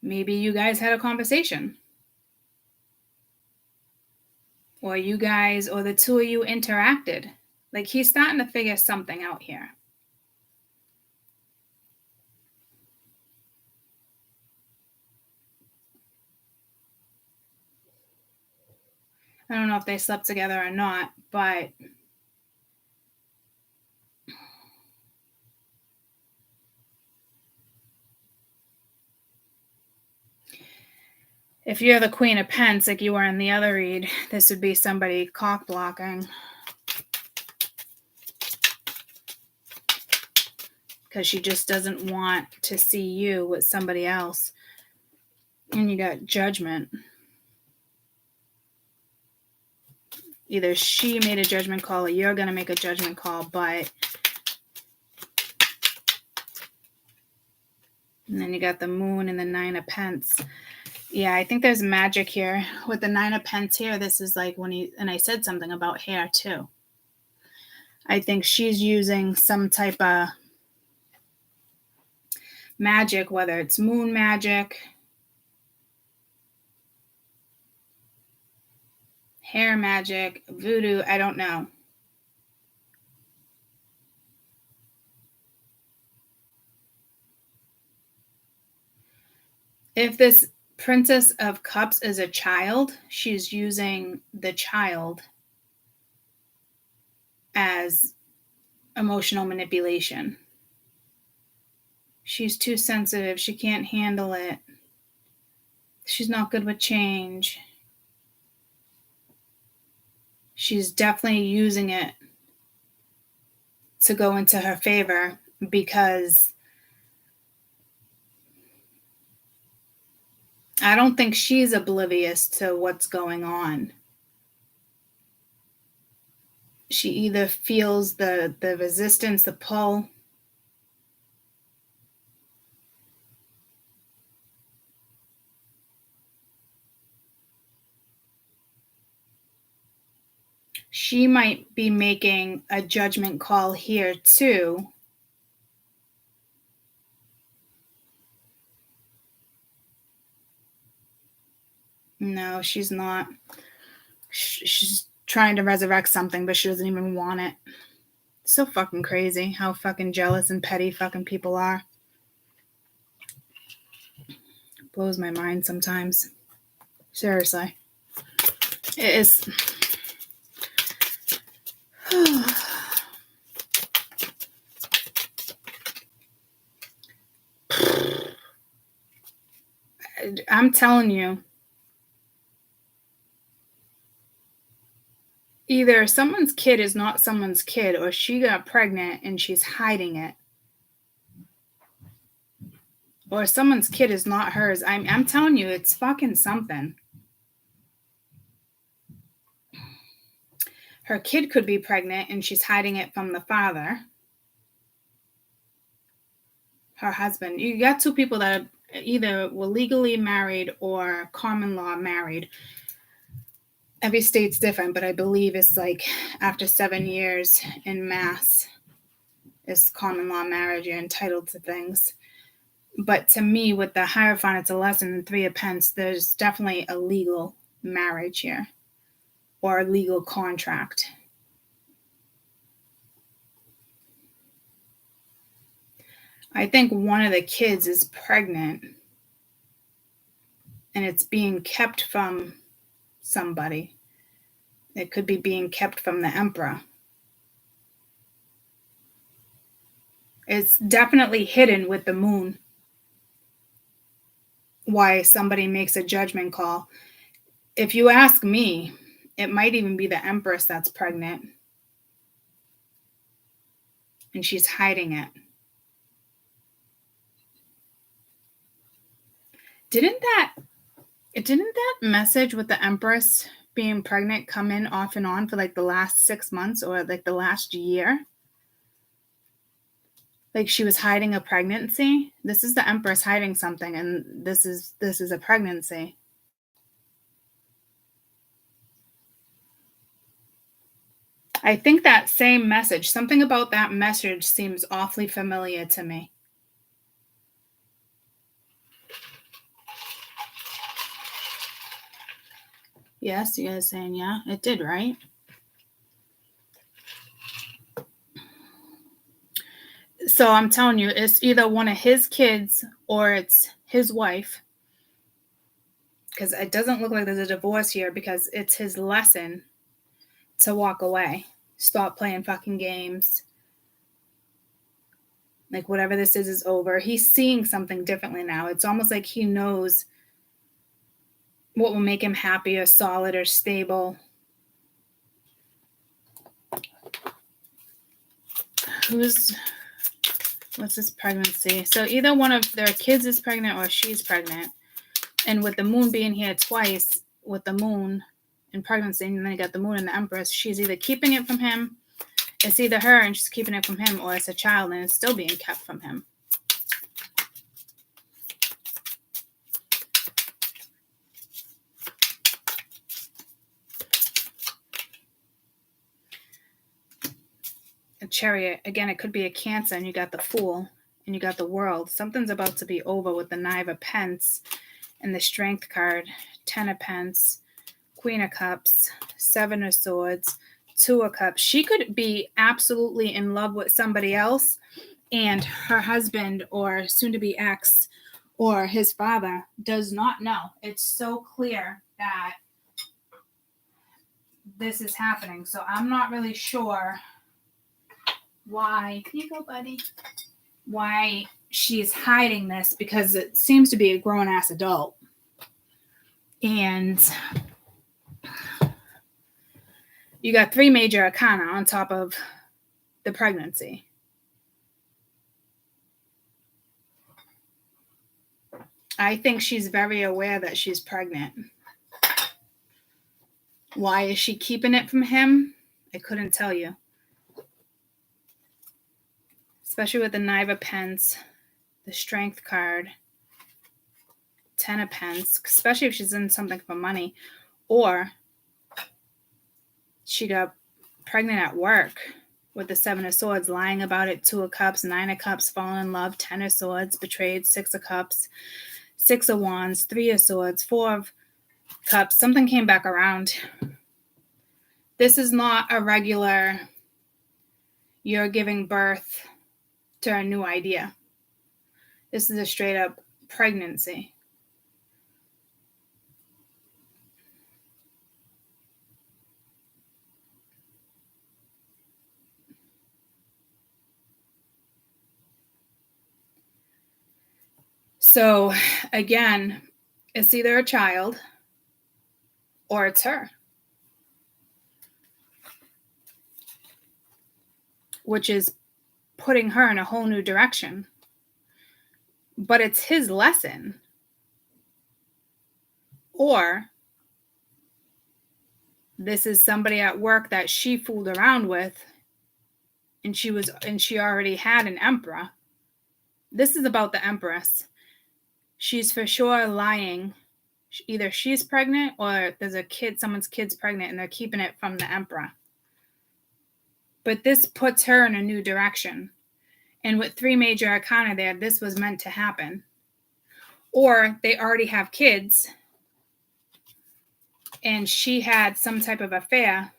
maybe you guys had a conversation, or you guys, or the two of you interacted. Like, he's starting to figure something out here. I don't know if they slept together or not, but if you're the Queen of Pentacles, like you were in the other read, this would be somebody cock blocking. Because she just doesn't want to see you with somebody else. And you got Judgment. Either she made a judgment call or you're going to make a judgment call, but... And then you got the Moon and the Nine of Pentacles. Yeah, I think there's magic here. With the Nine of Pentacles here, this is like when he... And I said something about hair, too. I think she's using some type of magic, whether it's moon magic, hair magic, voodoo, I don't know. If this Princess of Cups is a child, she's using the child as emotional manipulation. She's too sensitive. She can't handle it. She's not good with change. She's definitely using it to go into her favor because I don't think she's oblivious to what's going on. She either feels the resistance, the pull. She might be making a judgment call here too. No, she's not. She's trying to resurrect something, but she doesn't even want it. So fucking crazy how fucking jealous and petty fucking people are. Blows my mind sometimes. Seriously. It is. I'm telling you, either someone's kid is not someone's kid, or she got pregnant and she's hiding it, or someone's kid is not hers. I'm telling you, it's fucking something. Her kid could be pregnant and she's hiding it from the father, her husband. You got two people that either were legally married or common law married. Every state's different, but I believe it's like after 7 years in Mass is common law marriage. You're entitled to things. But to me, with the Hierophant, it's a lesson in Three of Pence. There's definitely a legal marriage here, or a legal contract. I think one of the kids is pregnant and it's being kept from somebody. It could be being kept from the Emperor. It's definitely hidden with the moon. Why somebody makes a judgment call. If you ask me, it might even be the Empress that's pregnant and she's hiding it. Didn't that message with the Empress being pregnant come in off and on for like the last 6 months or like the last year? Like she was hiding a pregnancy. This is the Empress hiding something, and this is a pregnancy. I think that same message, something about that message seems awfully familiar to me. Yes, you guys saying yeah, it did, right? So I'm telling you, it's either one of his kids or it's his wife. Because it doesn't look like there's a divorce here, because it's his lesson to walk away. Stop playing fucking games. Like whatever this is over. He's seeing something differently now. It's almost like he knows what will make him happy or solid or stable. What's this pregnancy? So either one of their kids is pregnant or she's pregnant. And with the moon being here twice, with the moon and pregnancy, and then you got the moon and the Empress, she's either keeping it from him, it's either her and she's keeping it from him, or it's a child and it's still being kept from him. A Chariot, again, it could be a Cancer, and you got the Fool and you got the World. Something's about to be over with the Nine of Pence and the Strength card, Ten of Pence, Queen of Cups, Seven of Swords, Two of Cups. She could be absolutely in love with somebody else, and her husband or soon-to-be ex or his father does not know. It's so clear that this is happening. So I'm not really sure why. Here you go, buddy. Why she's hiding this, because it seems to be a grown-ass adult. And you got 3 major arcana on top of the pregnancy. I think she's very aware that she's pregnant. Why is she keeping it from him? I couldn't tell you. Especially with the Nine of Pence, the Strength card, Ten of Pence, especially if she's in something for money, or she got pregnant at work with the Seven of Swords, lying about it, Two of Cups, Nine of Cups, fallen in love, Ten of Swords, betrayed, Six of Cups, Six of Wands, Three of Swords, Four of Cups. Something came back around. This is not a regular, you're giving birth to a new idea. This is a straight up pregnancy. So again, It's either a child or it's her, which is putting her in a whole new direction. But it's his lesson. Or this is somebody at work that she fooled around with, and she already had an emperor. This is about the Empress. She's for sure lying. Either she's pregnant or there's a kid, someone's kid's pregnant, and they're keeping it from the emperor. But this puts her in a new direction. And with 3 major arcana there, this was meant to happen. Or they already have kids, and she had some type of affair,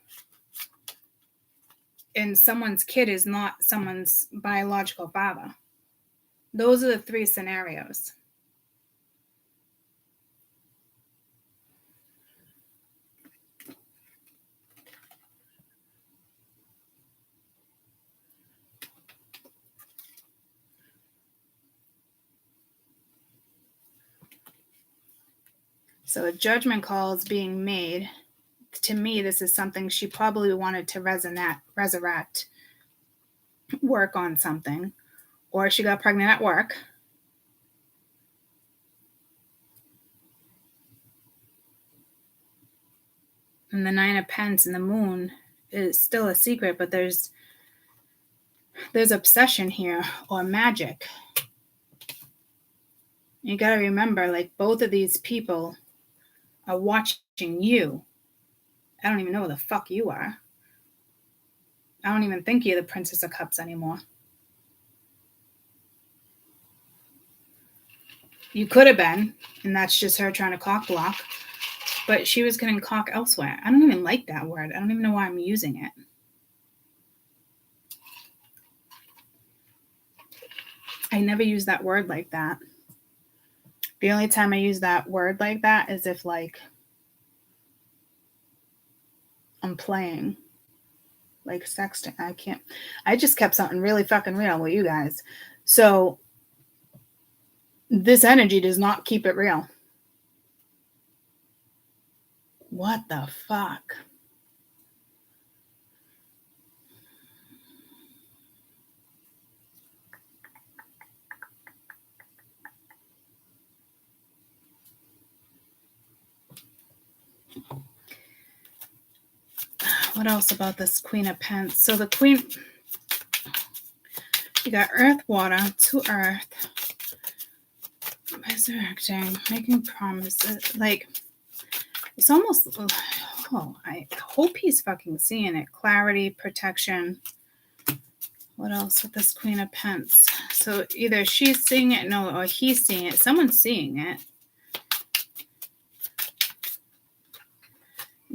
and someone's kid is not someone's biological father. Those are the 3 scenarios. So a judgment call is being made. To me, this is something she probably wanted to resurrect, work on something, or she got pregnant at work. And the 9 of Pentacles and the Moon is still a secret, but there's obsession here, or magic. You got to remember, like, both of these people are watching you. I don't even know who the fuck you are. I don't even think you're the Princess of Cups anymore. You could have been, and that's just her trying to cock block. But she was getting cock elsewhere. I don't even like that word. I don't even know why I'm using it. I never use that word like that. The only time I use that word like that is if, like, I'm playing. Like sexting. I just kept something really fucking real with you guys. So this energy does not keep it real. What the fuck? What else about this Queen of Pentacles? So the Queen, you got Earth, Water, to Earth, resurrecting, making promises. Like, it's almost, I hope he's fucking seeing it. Clarity, protection. What else with this Queen of Pentacles? So either she's seeing it, or he's seeing it. Someone's seeing it.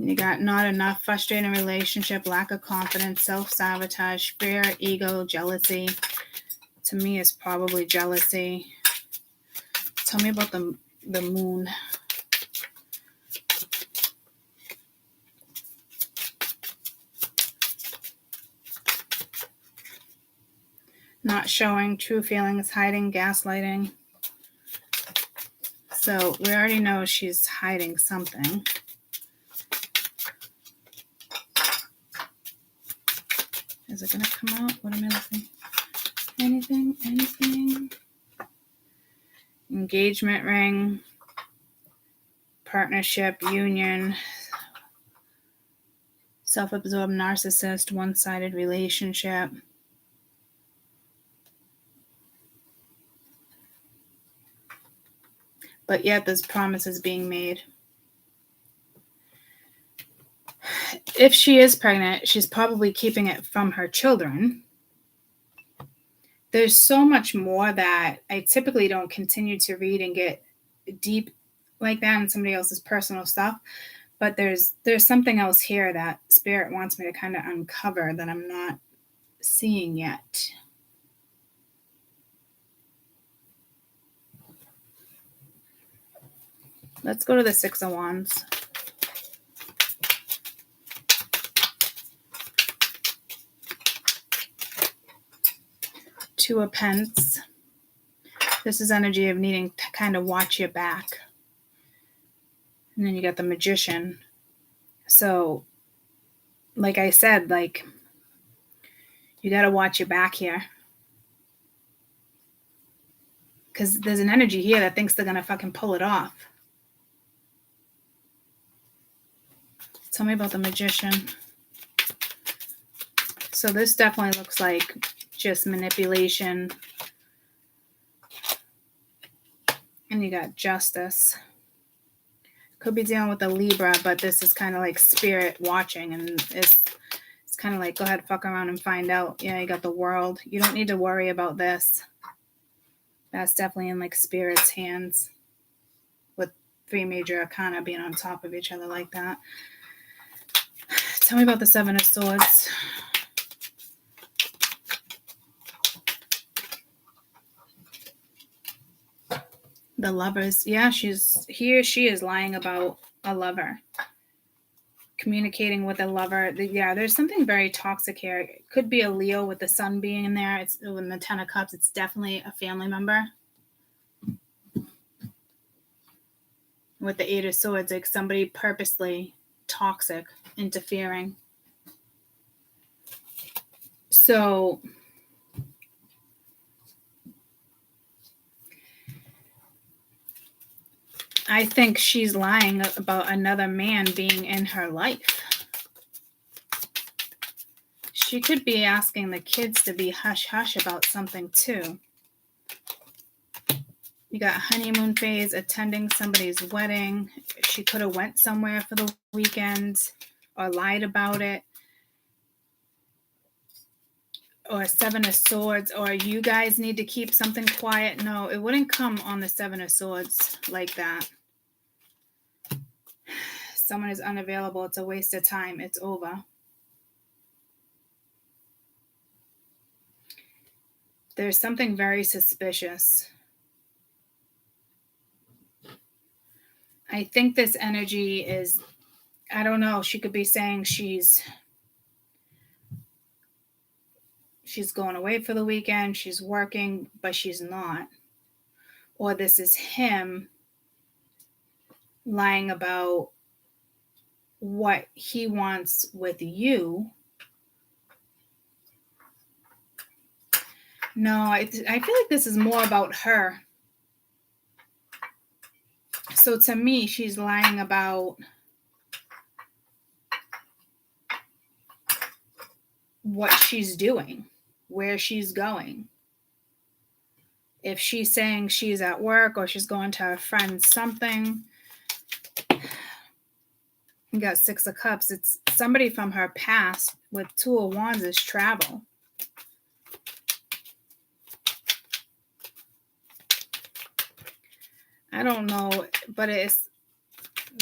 You got not enough, frustrating relationship, lack of confidence, self-sabotage, fear, ego, jealousy. To me, it's probably jealousy. Tell me about the Moon. Not showing true feelings, hiding, gaslighting. So we already know she's hiding something. Is it going to come out? What am I looking? Anything? Engagement ring. Partnership, union. Self-absorbed narcissist, one-sided relationship. But yet this promise is being made. If she is pregnant, she's probably keeping it from her children. There's so much more that I typically don't continue to read and get deep like that in somebody else's personal stuff. But there's something else here that Spirit wants me to kind of uncover that I'm not seeing yet. Let's go to the 6 of Wands. Two of Pentacles. This is energy of needing to kind of watch your back. And then you got the Magician. So, like I said, like, you got to watch your back here. Because there's an energy here that thinks they're going to fucking pull it off. Tell me about the Magician. So this definitely looks like just manipulation. And you got Justice. Could be dealing with a Libra, but this is kind of like spirit watching. And it's kind of like, go ahead, fuck around and find out. Yeah, you got the World. You don't need to worry about this. That's definitely in like spirit's hands. With 3 major arcana being on top of each other like that. Tell me about the 7 of Swords. The Lovers. Yeah, she is lying about a lover. Communicating with a lover. Yeah, there's something very toxic here. It could be a Leo with the sun being in there. It's in the 10 of Cups. It's definitely a family member. With the 8 of Swords, like somebody purposely toxic, interfering. So I think she's lying about another man being in her life. She could be asking the kids to be hush-hush about something too. You got honeymoon phase, attending somebody's wedding. She could have went somewhere for the weekend or lied about it. Or 7 of Swords, or you guys need to keep something quiet. No, it wouldn't come on the 7 of Swords like that. Someone is unavailable. It's a waste of time. It's over. There's something very suspicious. I think this energy is, I don't know, she could be saying she's going away for the weekend, she's working, but she's not. Or this is him lying about what he wants with you. No, I feel like this is more about her. So to me, she's lying about what she's doing, where she's going. If she's saying she's at work or she's going to her friend's something. You got 6 of Cups. It's somebody from her past. With 2 of Wands is travel. I don't know, but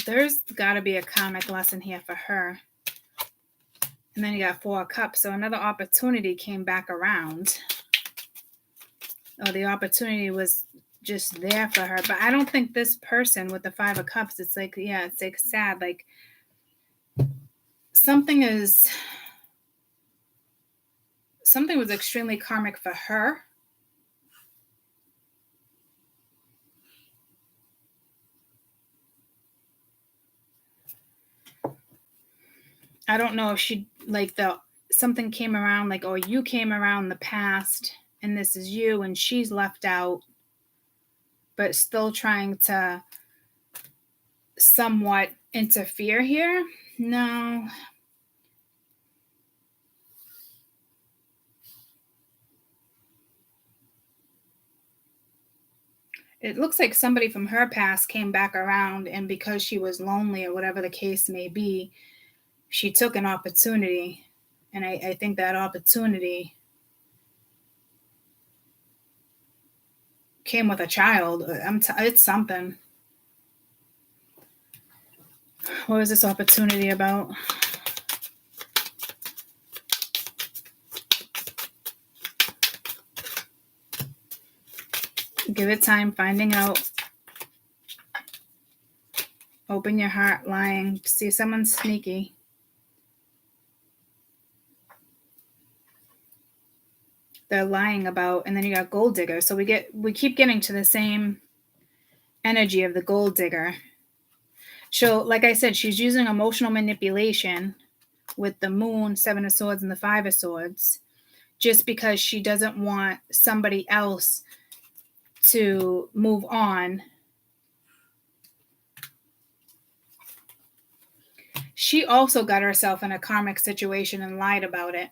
there's got to be a karmic lesson here for her. And then you got 4 of Cups. So another opportunity came back around. Oh, the opportunity was just there for her. But I don't think this person with the 5 of Cups, it's like, yeah, it's like sad. Like something was extremely karmic for her. I don't know if she, like, something came around, like, oh, you came around in the past and this is you, and she's left out, but still trying to somewhat interfere here. No. It looks like somebody from her past came back around, and because she was lonely or whatever the case may be, she took an opportunity. And I think that opportunity came with a child. It's something. What was this opportunity about? Give it time, finding out. Open your heart, lying. See someone sneaky. They're lying about, and then you got Gold Digger. So we keep getting to the same energy of the Gold Digger. So, like I said, she's using emotional manipulation with the Moon, Seven of Swords, and the Five of Swords, just because she doesn't want somebody else to move on. She also got herself in a karmic situation and lied about it.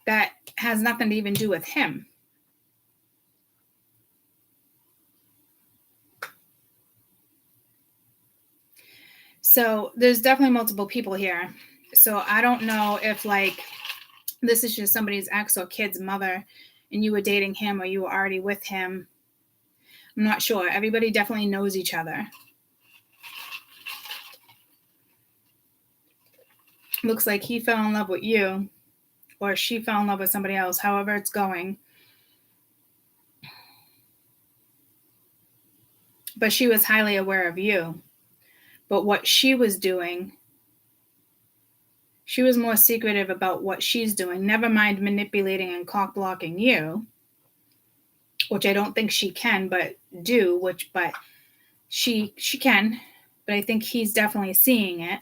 That has nothing to even do with him. So there's definitely multiple people here. So I don't know if like this is just somebody's ex or kid's mother and you were dating him or you were already with him. I'm not sure. Everybody definitely knows each other. Looks like he fell in love with you or she fell in love with somebody else, however it's going. But she was highly aware of you. But what she was doing, she was more secretive about what she's doing. Never mind manipulating and cock blocking you, which I don't think she can, but she can. But I think he's definitely seeing it.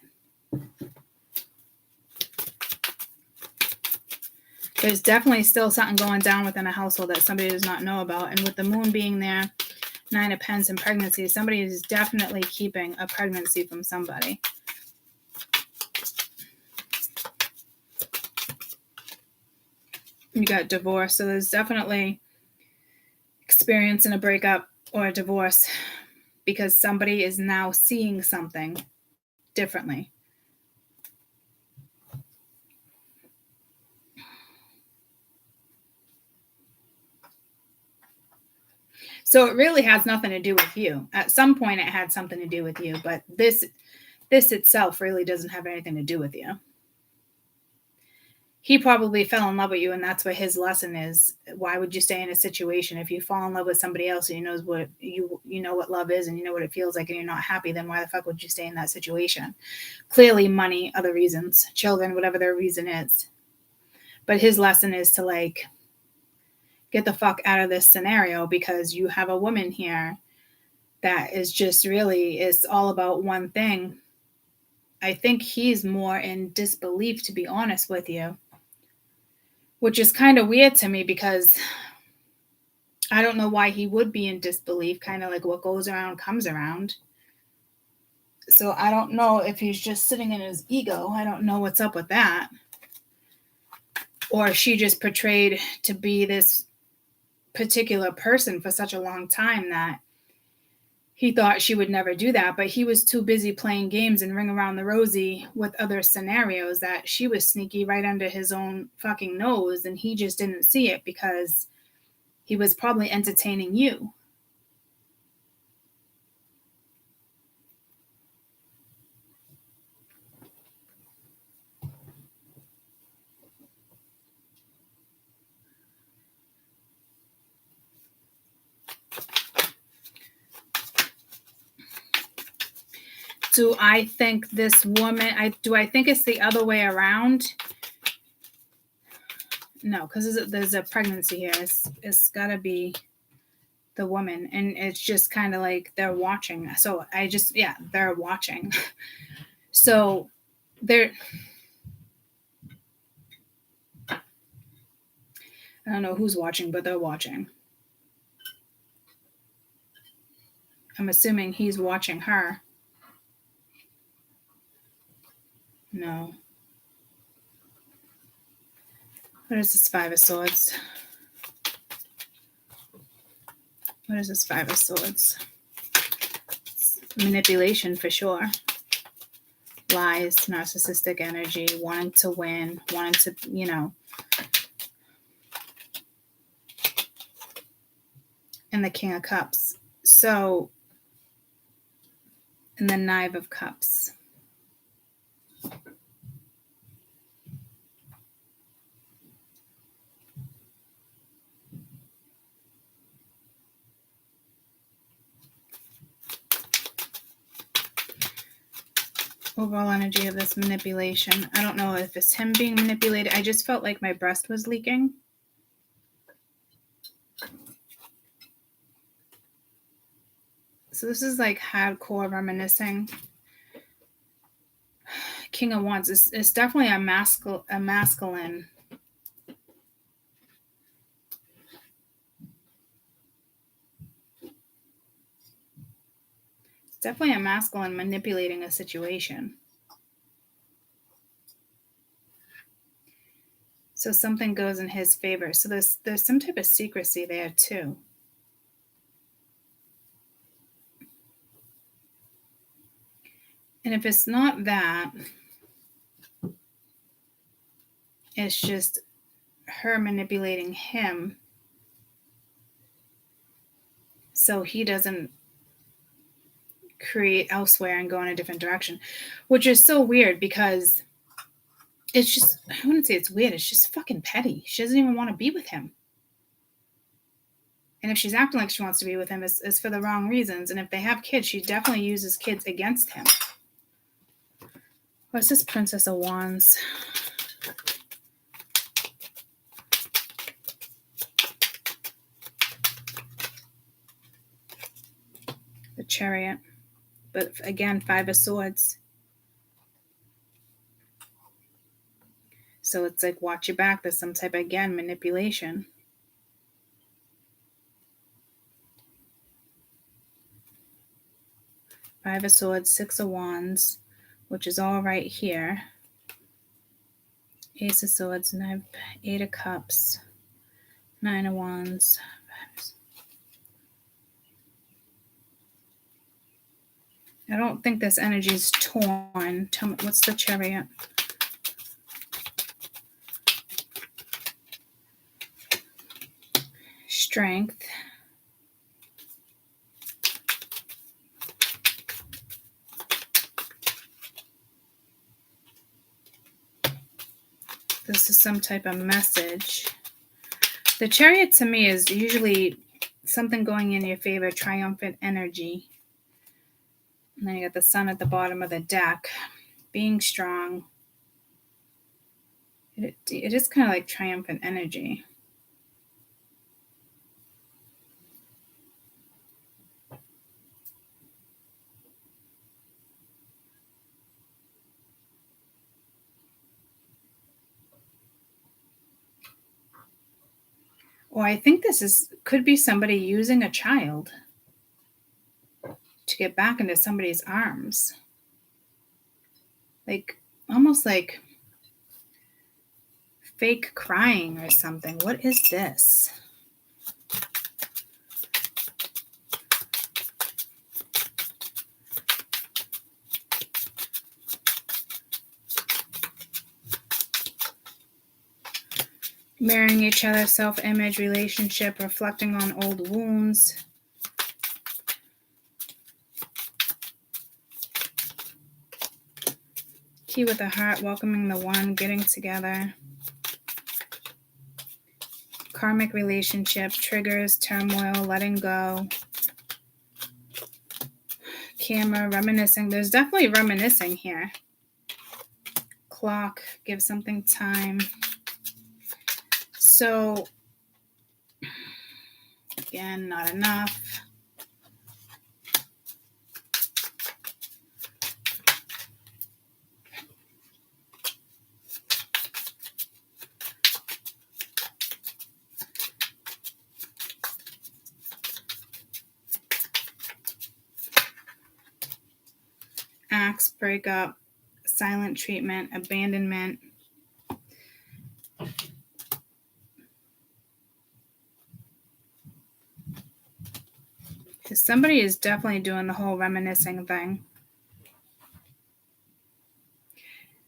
There's definitely still something going down within a household that somebody does not know about. And with the Moon being there, Nine of Pence and pregnancy, somebody is definitely keeping a pregnancy from somebody. You got divorce, so there's definitely experiencing a breakup or a divorce because somebody is now seeing something differently. So it really has nothing to do with you. At some point it had something to do with you, but this itself really doesn't have anything to do with you. He probably fell in love with you, and that's what his lesson is. Why would you stay in a situation if you fall in love with somebody else and you knows what you know what love is and you know what it feels like and you're not happy? Then why the fuck would you stay in that situation? Clearly, money, other reasons, children, whatever their reason is. But his lesson is to like get the fuck out of this scenario because you have a woman here that is just really it's all about one thing. I think he's more in disbelief, to be honest with you. Which is kind of weird to me because I don't know why he would be in disbelief, kind of like what goes around comes around. So I don't know if he's just sitting in his ego. I don't know what's up with that. Or she just portrayed to be this particular person for such a long time that he thought she would never do that, but he was too busy playing games and ring around the rosy with other scenarios that she was sneaky right under his own fucking nose, and he just didn't see it because he was probably entertaining you. Do I think this woman, do I think it's the other way around? No, because there's a pregnancy here. It's got to be the woman. And it's just kind of like they're watching. So they're watching. So they're, I don't know who's watching, but they're watching. I'm assuming he's watching her. No. What is this Five of Swords? What is this Five of Swords? It's manipulation for sure. Lies, narcissistic energy, wanting to win, wanting to, and the King of Cups. So, and the Knight of Cups. Overall energy of this manipulation. I don't know if it's him being manipulated. I just felt like my breast was leaking. So this is like hardcore reminiscing. King of Wands. It's definitely a masculine. It's definitely a masculine manipulating a situation. So something goes in his favor. So there's some type of secrecy there too. And if it's not that, it's just her manipulating him so he doesn't create elsewhere and go in a different direction, which is so weird because it's just, I wouldn't say it's weird, it's just fucking petty. She doesn't even want to be with him. And if she's acting like she wants to be with him, it's for the wrong reasons. And if they have kids, she definitely uses kids against him. What's this Princess of Wands? The Chariot. But again, Five of Swords. So it's like, watch your back. There's some type of, again, manipulation. Five of Swords, Six of Wands, which is all right here. Ace of Swords, Eight of Cups, Nine of Wands. I don't think this energy is torn. Tell me, what's the Chariot? Strength. This is some type of message. The Chariot to me is usually something going in your favor, triumphant energy. And then you got the Sun at the bottom of the deck, being strong. It is kind of like triumphant energy. Or I think this could be somebody using a child to get back into somebody's arms. Like, almost like fake crying or something. What is this? Mirroring each other, self-image, relationship, reflecting on old wounds. Key with the heart, welcoming the one, getting together. Karmic relationship, triggers, turmoil, letting go. Camera, reminiscing. There's definitely reminiscing here. Clock, give something time. So, again, not enough. Acts, breakup, silent treatment, abandonment. Somebody is definitely doing the whole reminiscing thing.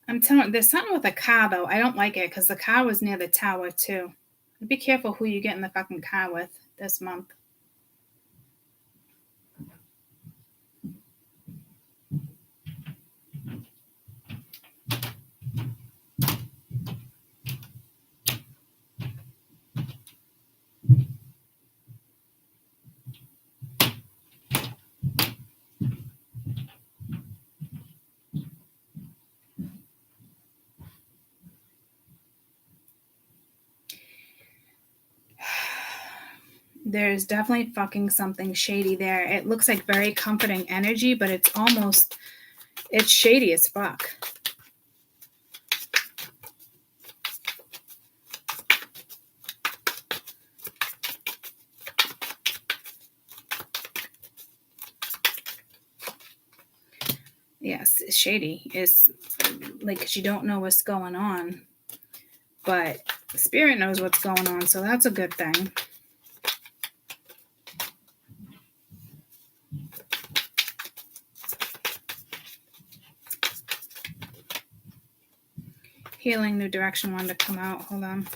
I'm telling you, there's something with the car, though. I don't like it because the car was near the tower, too. Be careful who you get in the fucking car with this month. there's definitely fucking something shady there. It looks like very comforting energy, but it's shady as fuck. Yes, it's shady. It's like, 'cause you don't know what's going on, but Spirit knows what's going on, so that's a good thing. Healing, new direction wanted to come out. Hold on.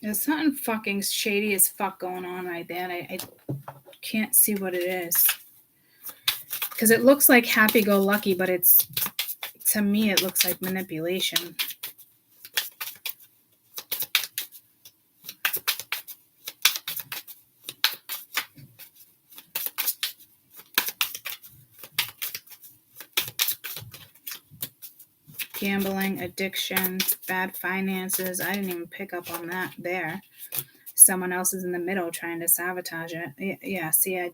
There's something fucking shady as fuck going on right there. I can't see what it is. Because it looks like happy-go-lucky, but to me, it looks like manipulation. Gambling, addiction, bad finances. I didn't even pick up on that there. Someone else is in the middle trying to sabotage it. Yeah, see,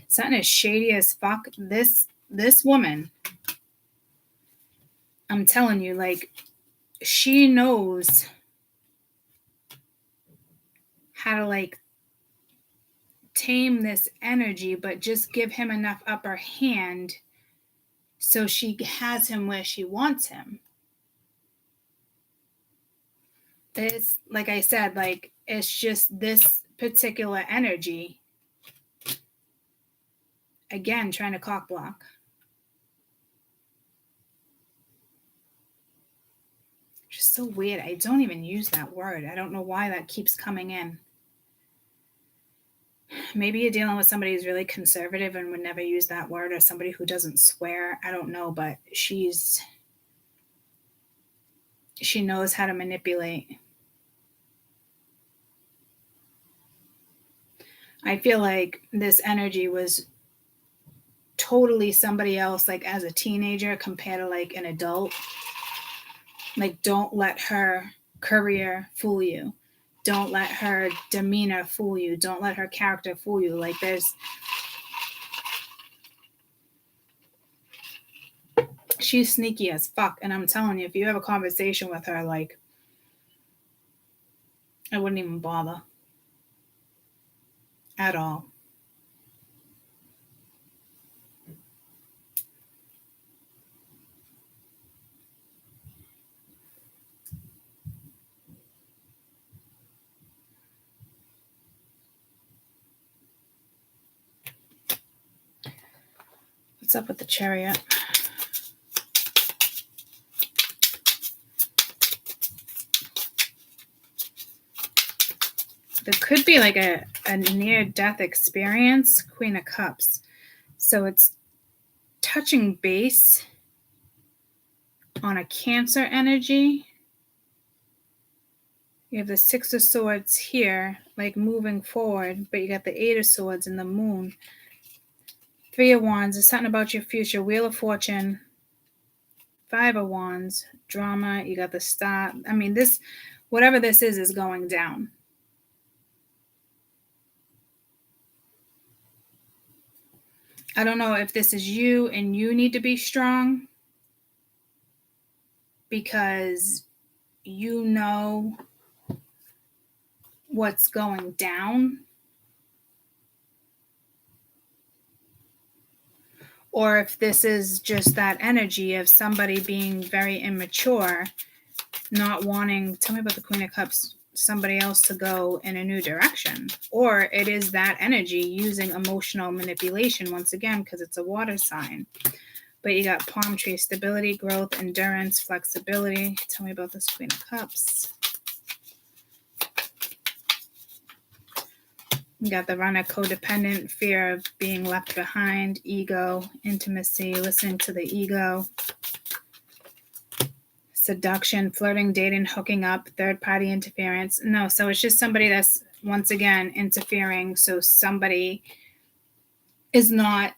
something is shady as fuck. This woman, I'm telling you, like, she knows how to, like, tame this energy, but just give him enough upper hand so she has him where she wants him. It's, like I said, like, it's just this particular energy, again, trying to cock block. Just so weird. I don't even use that word. I don't know why that keeps coming in. Maybe you're dealing with somebody who's really conservative and would never use that word, or somebody who doesn't swear. I don't know, but she knows how to manipulate. I feel like this energy was totally somebody else, like as a teenager compared to like an adult. Like, don't let her career fool you. Don't let her demeanor fool you. Don't let her character fool you. Like, she's sneaky as fuck. And I'm telling you, if you have a conversation with her, like, I wouldn't even bother at all. What's up with the Chariot? There could be like a near-death experience, Queen of Cups. So it's touching base on a Cancer energy. You have the Six of Swords here, like moving forward, but you got the Eight of Swords and the Moon. Three of Wands is something about your future. Wheel of Fortune. Five of Wands, drama. You got the Star. I mean, this, whatever this is going down. I don't know if this is you and you need to be strong because you know what's going down, or if this is just that energy of somebody being very immature, not wanting, tell me about the Queen of Cups, somebody else to go in a new direction. Or it is that energy using emotional manipulation once again because it's a water sign. But you got palm tree, stability, growth, endurance, flexibility. Tell me about this Queen of Cups. You got the runner, codependent, fear of being left behind, ego, intimacy, listening to the ego, seduction, flirting, dating, hooking up, third-party interference. No, so it's just somebody that's, once again, interfering. So somebody is not...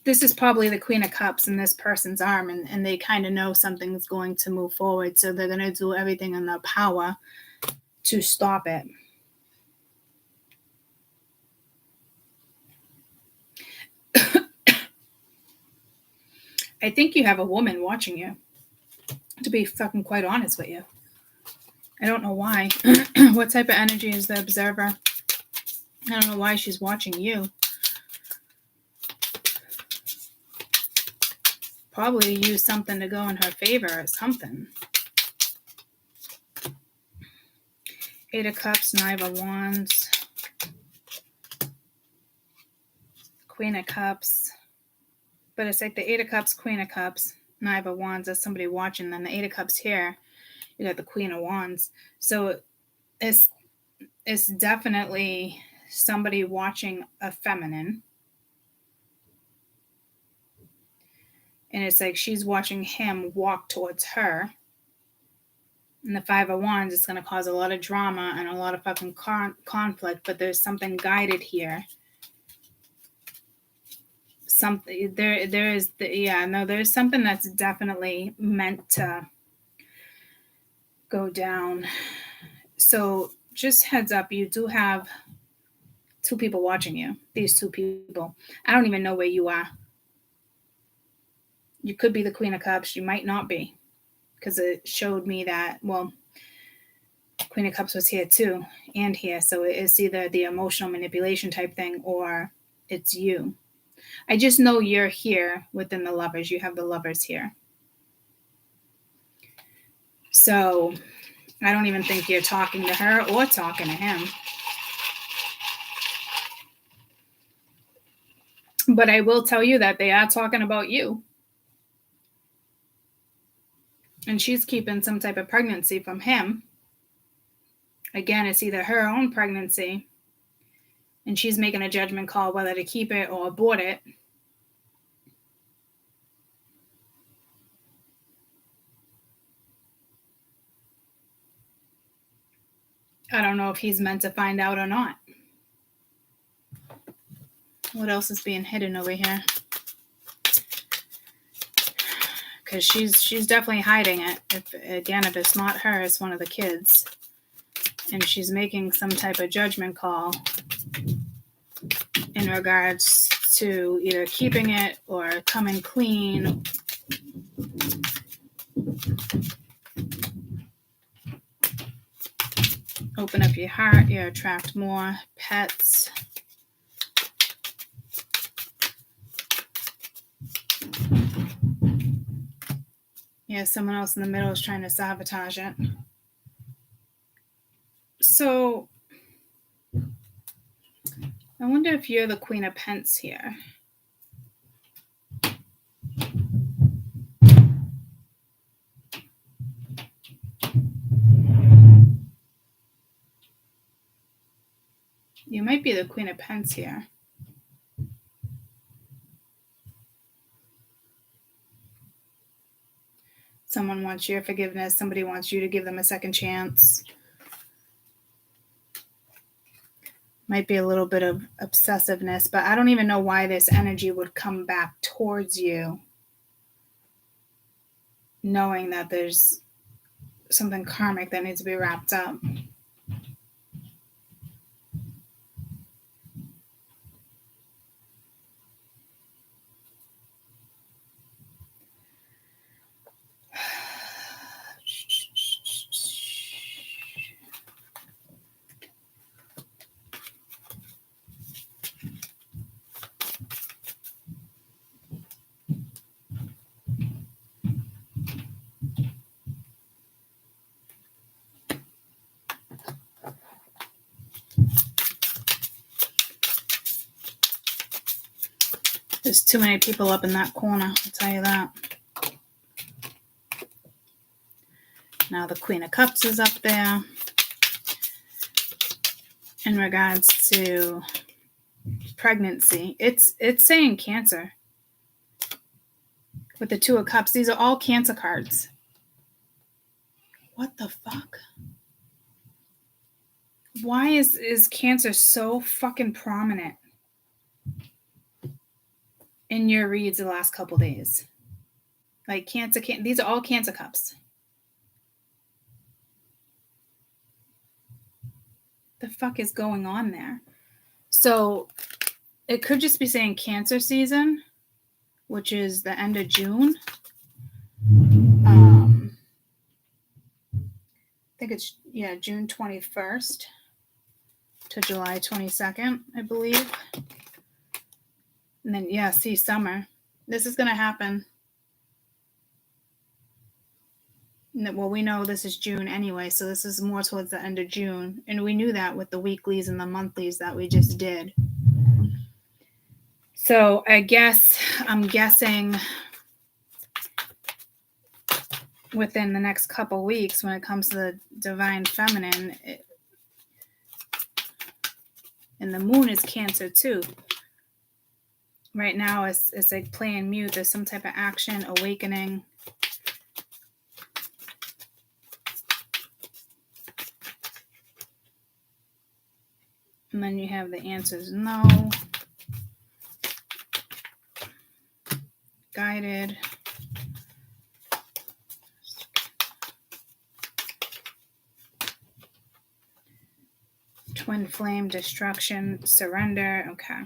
This is probably the Queen of Cups in this person's arm, and they kind of know something's going to move forward, so they're going to do everything in their power to stop it. I think you have a woman watching you, to be fucking quite honest with you. I don't know why. What type of energy is the observer? I don't know why she's watching you. Probably use something to go in her favor or something. Eight of Cups, Nine of Wands, Queen of Cups. But it's like the Eight of Cups, Queen of Cups, Nine of Wands. That's somebody watching. Then the Eight of Cups here, you got the Queen of Wands. So it's definitely somebody watching a feminine. And it's like she's watching him walk towards her. And the Five of Wands is going to cause a lot of drama and a lot of fucking conflict. But there's something guided here. Something there's something that's definitely meant to go down. So just heads up, you do have two people watching you. These two people. I don't even know where you are. You could be the Queen of Cups. You might not be. Because it showed me that, well, Queen of Cups was here too. And here. So it's either the emotional manipulation type thing or it's you. I just know you're here within the Lovers. You have the Lovers here. So I don't even think you're talking to her or talking to him. But I will tell you that they are talking about you. And she's keeping some type of pregnancy from him. Again, it's either her own pregnancy, and she's making a judgment call whether to keep it or abort it. I don't know if he's meant to find out or not. What else is being hidden over here? Because she's definitely hiding it. If it's not her, it's one of the kids. And she's making some type of judgment call in regards to either keeping it or coming clean. Open up your heart, you attract more pets. Yeah, someone else in the middle is trying to sabotage it. So, I wonder if you're the Queen of Pentacles here. You might be the Queen of Pentacles here. Someone wants your forgiveness. Somebody wants you to give them a second chance. Might be a little bit of obsessiveness, but I don't even know why this energy would come back towards you, knowing that there's something karmic that needs to be wrapped up. There's too many people up in that corner, I'll tell you that. Now the Queen of Cups is up there. In regards to pregnancy, it's saying Cancer. With the Two of Cups, these are all Cancer cards. What the fuck? Why is Cancer so fucking prominent in your reads the last couple days? Like Cancer, these are all Cancer cups. The fuck is going on there? So it could just be saying Cancer season, which is the end of June. I think it's, June 21st to July 22nd, I believe. And then, see, summer. This is going to happen. Well, we know this is June anyway, so this is more towards the end of June. And we knew that with the weeklies and the monthlies that we just did. So I'm guessing within the next couple weeks, when it comes to the divine feminine, and the moon is Cancer too. Right now, it's like playing mute. There's some type of action, awakening. And then you have the answers no, guided, twin flame, destruction, surrender. Okay.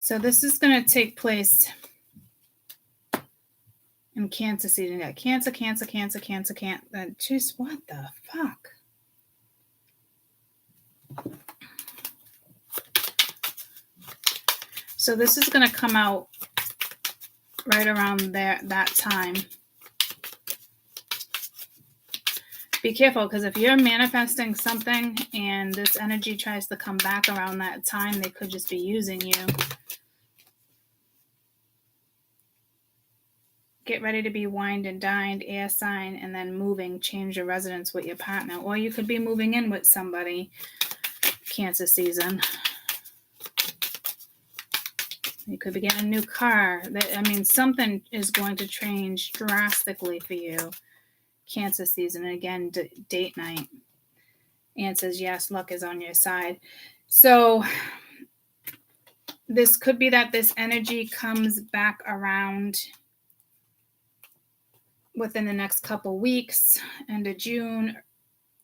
So this is going to take place in Cancer season. You got Cancer. Just what the fuck? So this is going to come out right around that time. Be careful, because if you're manifesting something and this energy tries to come back around that time, they could just be using you. Get ready to be wined and dined, air sign, and then moving, change your residence with your partner. Or you could be moving in with somebody, Cancer season. You could be getting a new car. Something is going to change drastically for you, Cancer season. And again, date night. Answers yes, luck is on your side. So this could be that this energy comes back around within the next couple weeks, end of June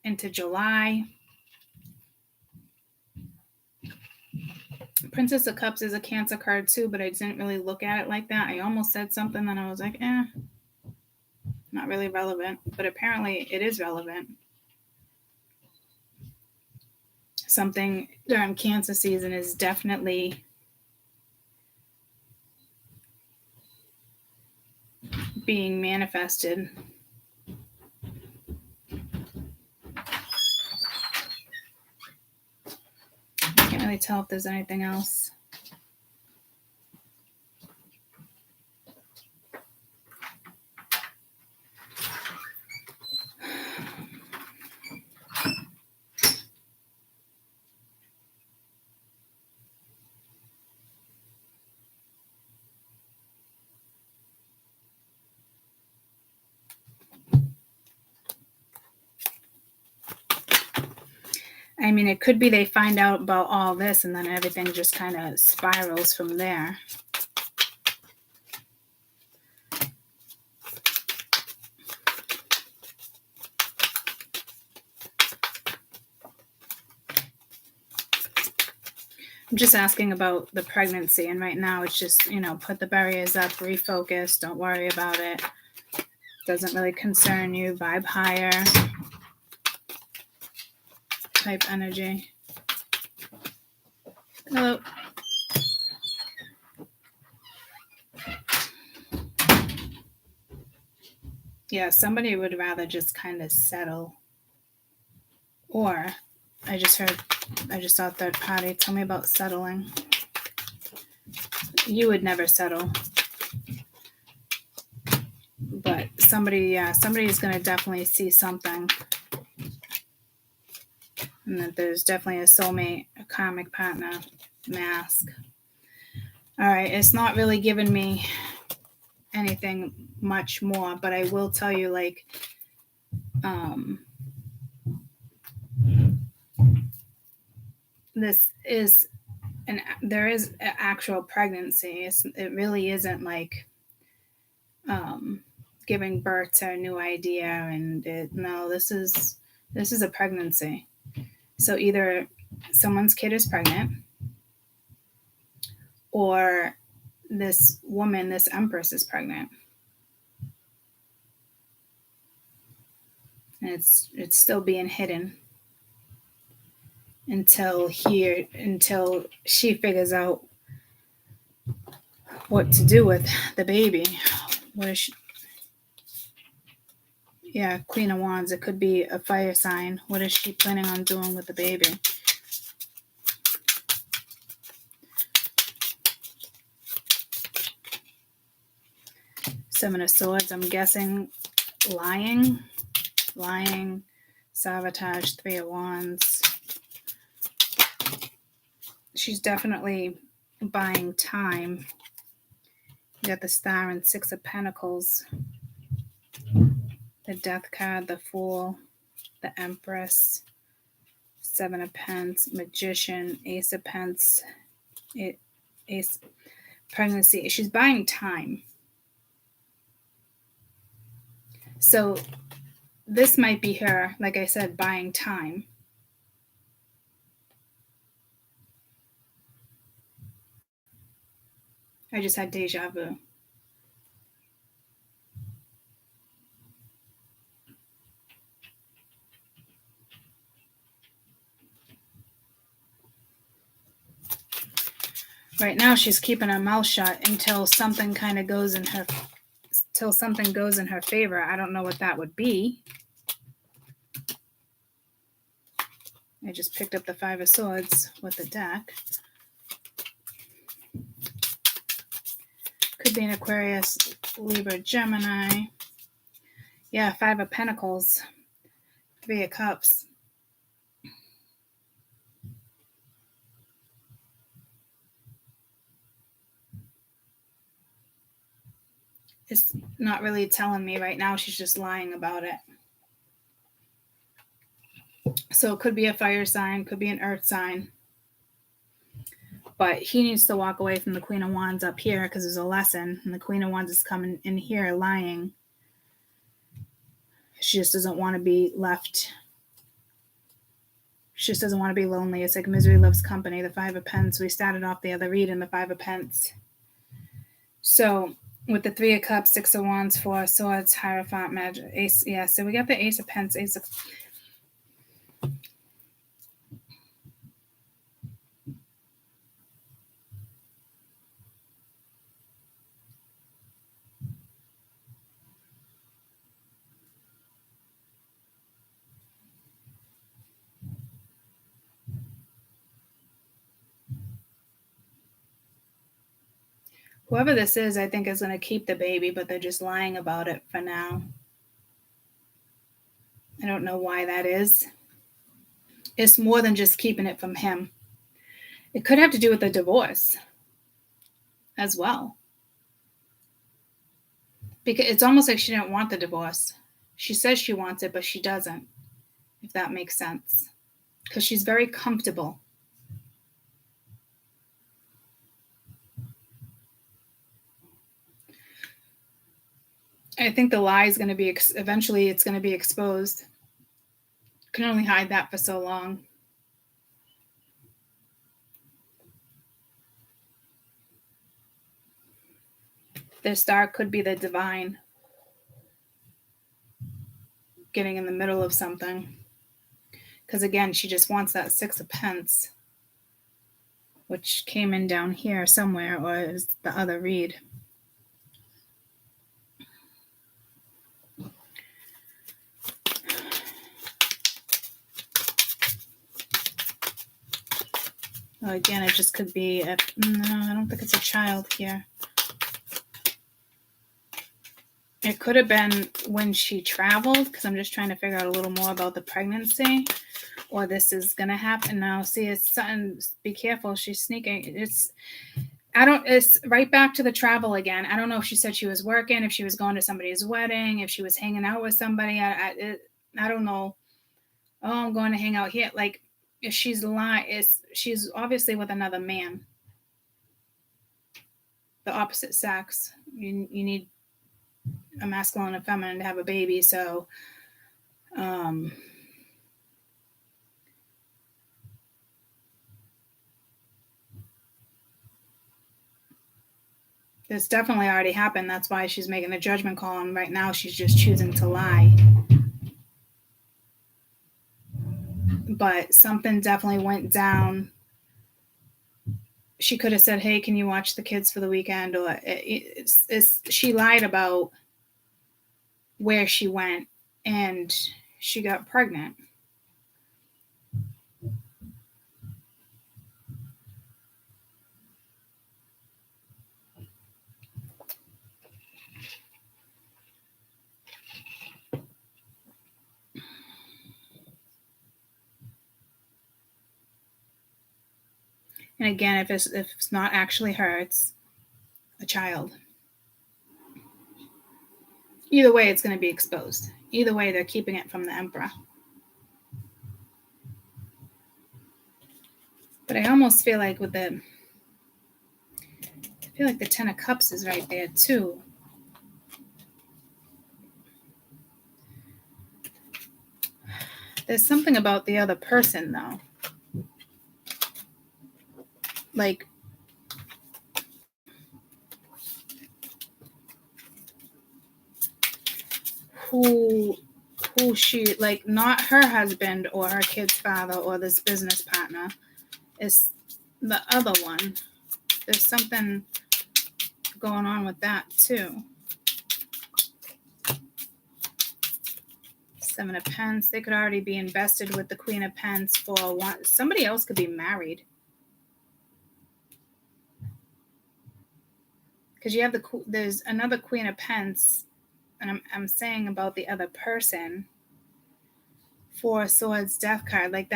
into July. Princess of Cups is a Cancer card too, but I didn't really look at it like that. I almost said something and I was like, not really relevant, but apparently it is relevant. Something during Cancer season is definitely being manifested. I can't really tell if there's anything else. It could be they find out about all this and then everything just kind of spirals from there. I'm just asking about the pregnancy, and right now it's just, put the barriers up, refocus, don't worry about it. Doesn't really concern you, vibe higher type energy. Hello. Yeah, somebody would rather just kind of settle. Or I just saw third party. Tell me about settling. you would never settle. But somebody is going to definitely see something. And that there's definitely a soulmate, a karmic partner, mask. All right, it's not really giving me anything much more, but I will tell you, like, this is there is an actual pregnancy. It really isn't like giving birth to a new idea, and no, this is a pregnancy. So either someone's kid is pregnant, or this woman, this empress, is pregnant. And it's still being hidden until she figures out what to do with the baby. What is she? Yeah, Queen of Wands. It could be a fire sign. What is she planning on doing with the baby? Seven of Swords. I'm guessing lying, sabotage. Three of Wands. She's definitely buying time. You got the Star and Six of Pentacles. The Death card, the Fool, the Empress, Seven of Pence, Magician, Ace of Pence, Ace, pregnancy. She's buying time. So this might be her, like I said, buying time. I just had deja vu. Right now, she's keeping her mouth shut until something kind of goes in her favor. I don't know what that would be. I just picked up the Five of Swords with the deck. Could be an Aquarius, Libra, Gemini. Yeah, Five of Pentacles, Three of Cups. It's not really telling me right now. She's just lying about it. So it could be a fire sign, could be an earth sign. But he needs to walk away from the Queen of Wands up here because there's a lesson. And the Queen of Wands is coming in here lying. She just doesn't want to be left. She just doesn't want to be lonely. It's like misery loves company. The Five of Pence. We started off the other read in the Five of Pence. So with the Three of Cups, Six of Wands, Four of Swords, Hierophant, Magic, Ace. Yeah, so we got the Ace of Pence, Ace of... Whoever this is, I think, is going to keep the baby, but they're just lying about it for now. I don't know why that is. It's more than just keeping it from him. It could have to do with the divorce as well. Because it's almost like she didn't want the divorce. She says she wants it, but she doesn't, if that makes sense. Because she's very comfortable. I think the lie is going to be, eventually it's going to be exposed. Can only hide that for so long. The Star could be the divine getting in the middle of something. Because again, she just wants that Six of Pence, which came in down here somewhere, or is the other read. Again, it just could be no, I don't think it's a child here. It could have been when she traveled, because I'm just trying to figure out a little more about the pregnancy, or this is going to happen now. See, it's something, be careful, she's sneaking. It's right back to the travel again. I don't know if she said she was working, if she was going to somebody's wedding, if she was hanging out with somebody. I don't know. Oh, I'm going to hang out here. Like, if she's lying, she's obviously with another man, the opposite sex. You need a masculine and a feminine to have a baby. So, this definitely already happened. That's why she's making a judgment call. And right now she's just choosing to lie. But something definitely went down. She could have said, hey, can you watch the kids for the weekend? Or she lied about where she went, and she got pregnant. And again, if it's not actually her, it's a child. Either way, it's going to be exposed. Either way, they're keeping it from the Emperor. But I almost feel like the Ten of Cups is right there too. There's something about the other person though. Like, who she, like, not her husband or her kid's father or this business partner, is the other one. There's something going on with that too. Seven of Pence. They could already be invested with the Queen of Pence for one. Somebody else could be married. Because you have there's another Queen of Pence, and I'm saying about the other person. Four of Swords, Death card. Like,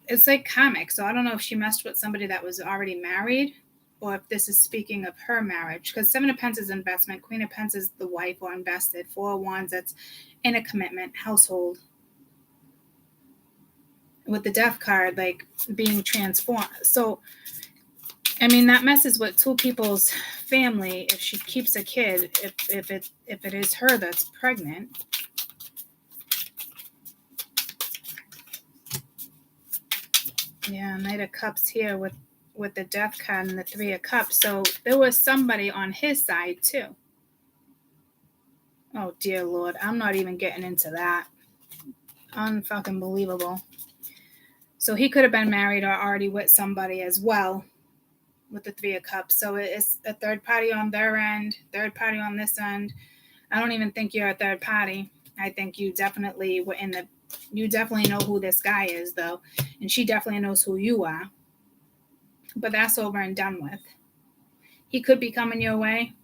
it's like karmic. So I don't know if she messed with somebody that was already married, or if this is speaking of her marriage. Because Seven of Pence is investment. Queen of Pence is the wife or invested. Four of Wands, that's in a commitment, household. With the Death card, like, being transformed. So, I mean, that messes with two people's family if she keeps a kid, if it is her that's pregnant. Yeah, Knight of Cups here with the Death card and the Three of Cups. So there was somebody on his side too. Oh dear Lord, I'm not even getting into that. Unfucking believable. So he could have been married or already with somebody as well with the Three of Cups. So it's a third party on their end, third party on this end. I don't even think you're a third party. I think you definitely were you definitely know who this guy is though. And she definitely knows who you are. But that's over and done with. He could be coming your way.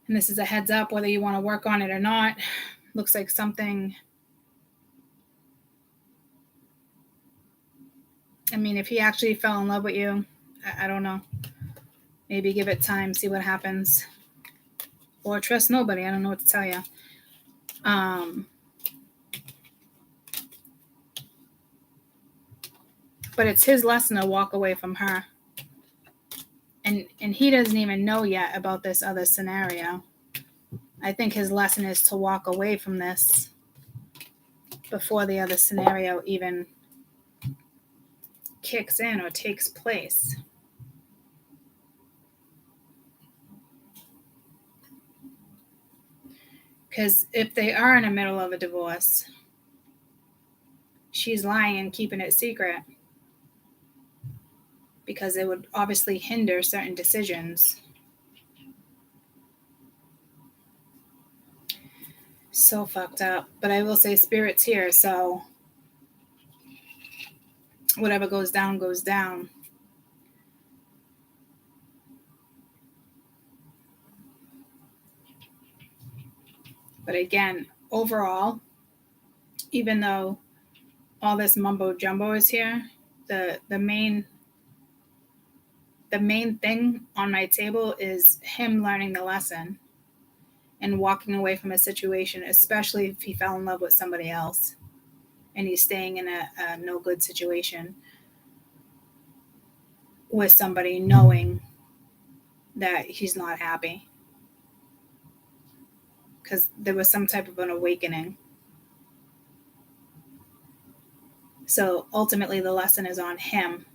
And this is a heads up whether you want to work on it or not. Looks like something. I mean, if he actually fell in love with you, I don't know. Maybe give it time, see what happens. Or trust nobody. I don't know what to tell you. But it's his lesson to walk away from her. And he doesn't even know yet about this other scenario. I think his lesson is to walk away from this before the other scenario even kicks in or takes place. Because if they are in the middle of a divorce, she's lying and keeping it secret. Because it would obviously hinder certain decisions. So fucked up. But I will say Spirit's here, so whatever goes down, goes down. But again, overall, even though all this mumbo jumbo is here, the main thing on my table is him learning the lesson and walking away from a situation, especially if he fell in love with somebody else and he's staying in a no good situation with somebody, knowing that he's not happy because there was some type of an awakening. So ultimately the lesson is on him.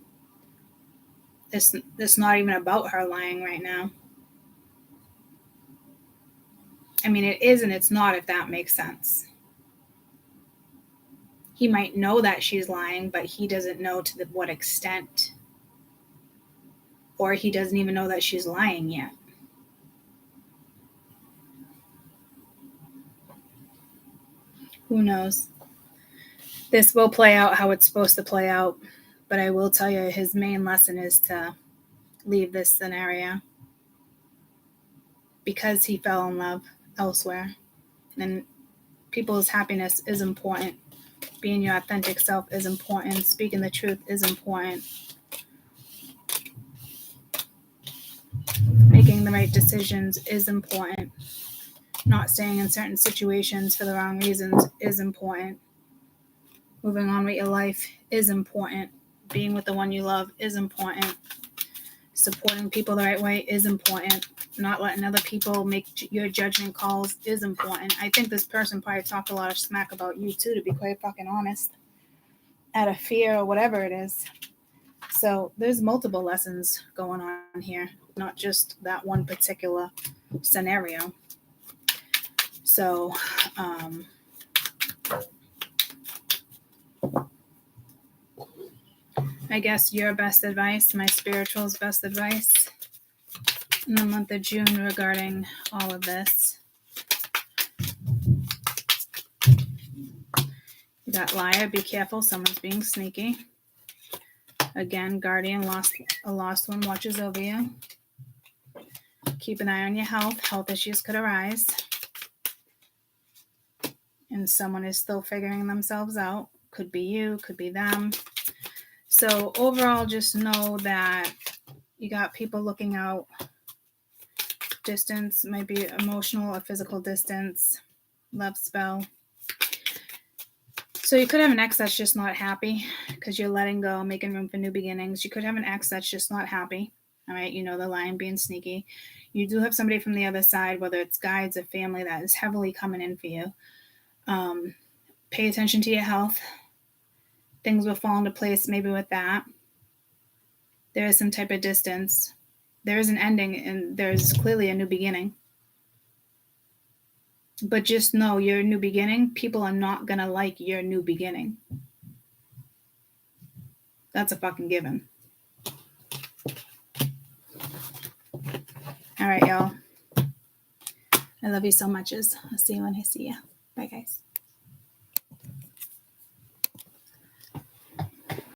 It's not even about her lying right now. I mean, it is and it's not, if that makes sense. He might know that she's lying, but he doesn't know to what extent. Or he doesn't even know that she's lying yet. Who knows? This will play out how it's supposed to play out. But I will tell you, his main lesson is to leave this scenario because he fell in love elsewhere. And people's happiness is important. Being your authentic self is important. Speaking the truth is important. Making the right decisions is important. Not staying in certain situations for the wrong reasons is important. Moving on with your life is important. Being with the one you love is important. Supporting people the right way is important. Not letting other people make your judgment calls is important. I think this person probably talked a lot of smack about you too, to be quite fucking honest, out of fear or whatever it is. So there's multiple lessons going on here, not just that one particular scenario. So, I guess your best advice, my spiritual's best advice in the month of June regarding all of this. You got liar, be careful, someone's being sneaky. Again, guardian, a lost one watches over you. Keep an eye on your health. Health issues could arise. And someone is still figuring themselves out. Could be you, could be them. So overall, just know that you got people looking out. Distance might be emotional or physical distance. Love spell. So you could have an ex that's just not happy because you're letting go, making room for new beginnings. You could have an ex that's just not happy. All right, you know, the lion being sneaky. You do have somebody from the other side, whether it's guides or family, that is heavily coming in for you. Pay attention to your health. Things will fall into place maybe with that. There is some type of distance. There is an ending and there's clearly a new beginning. But just know your new beginning, people are not going to like your new beginning. That's a fucking given. All right, y'all. I love you so much. I'll see you when I see you. Bye, guys.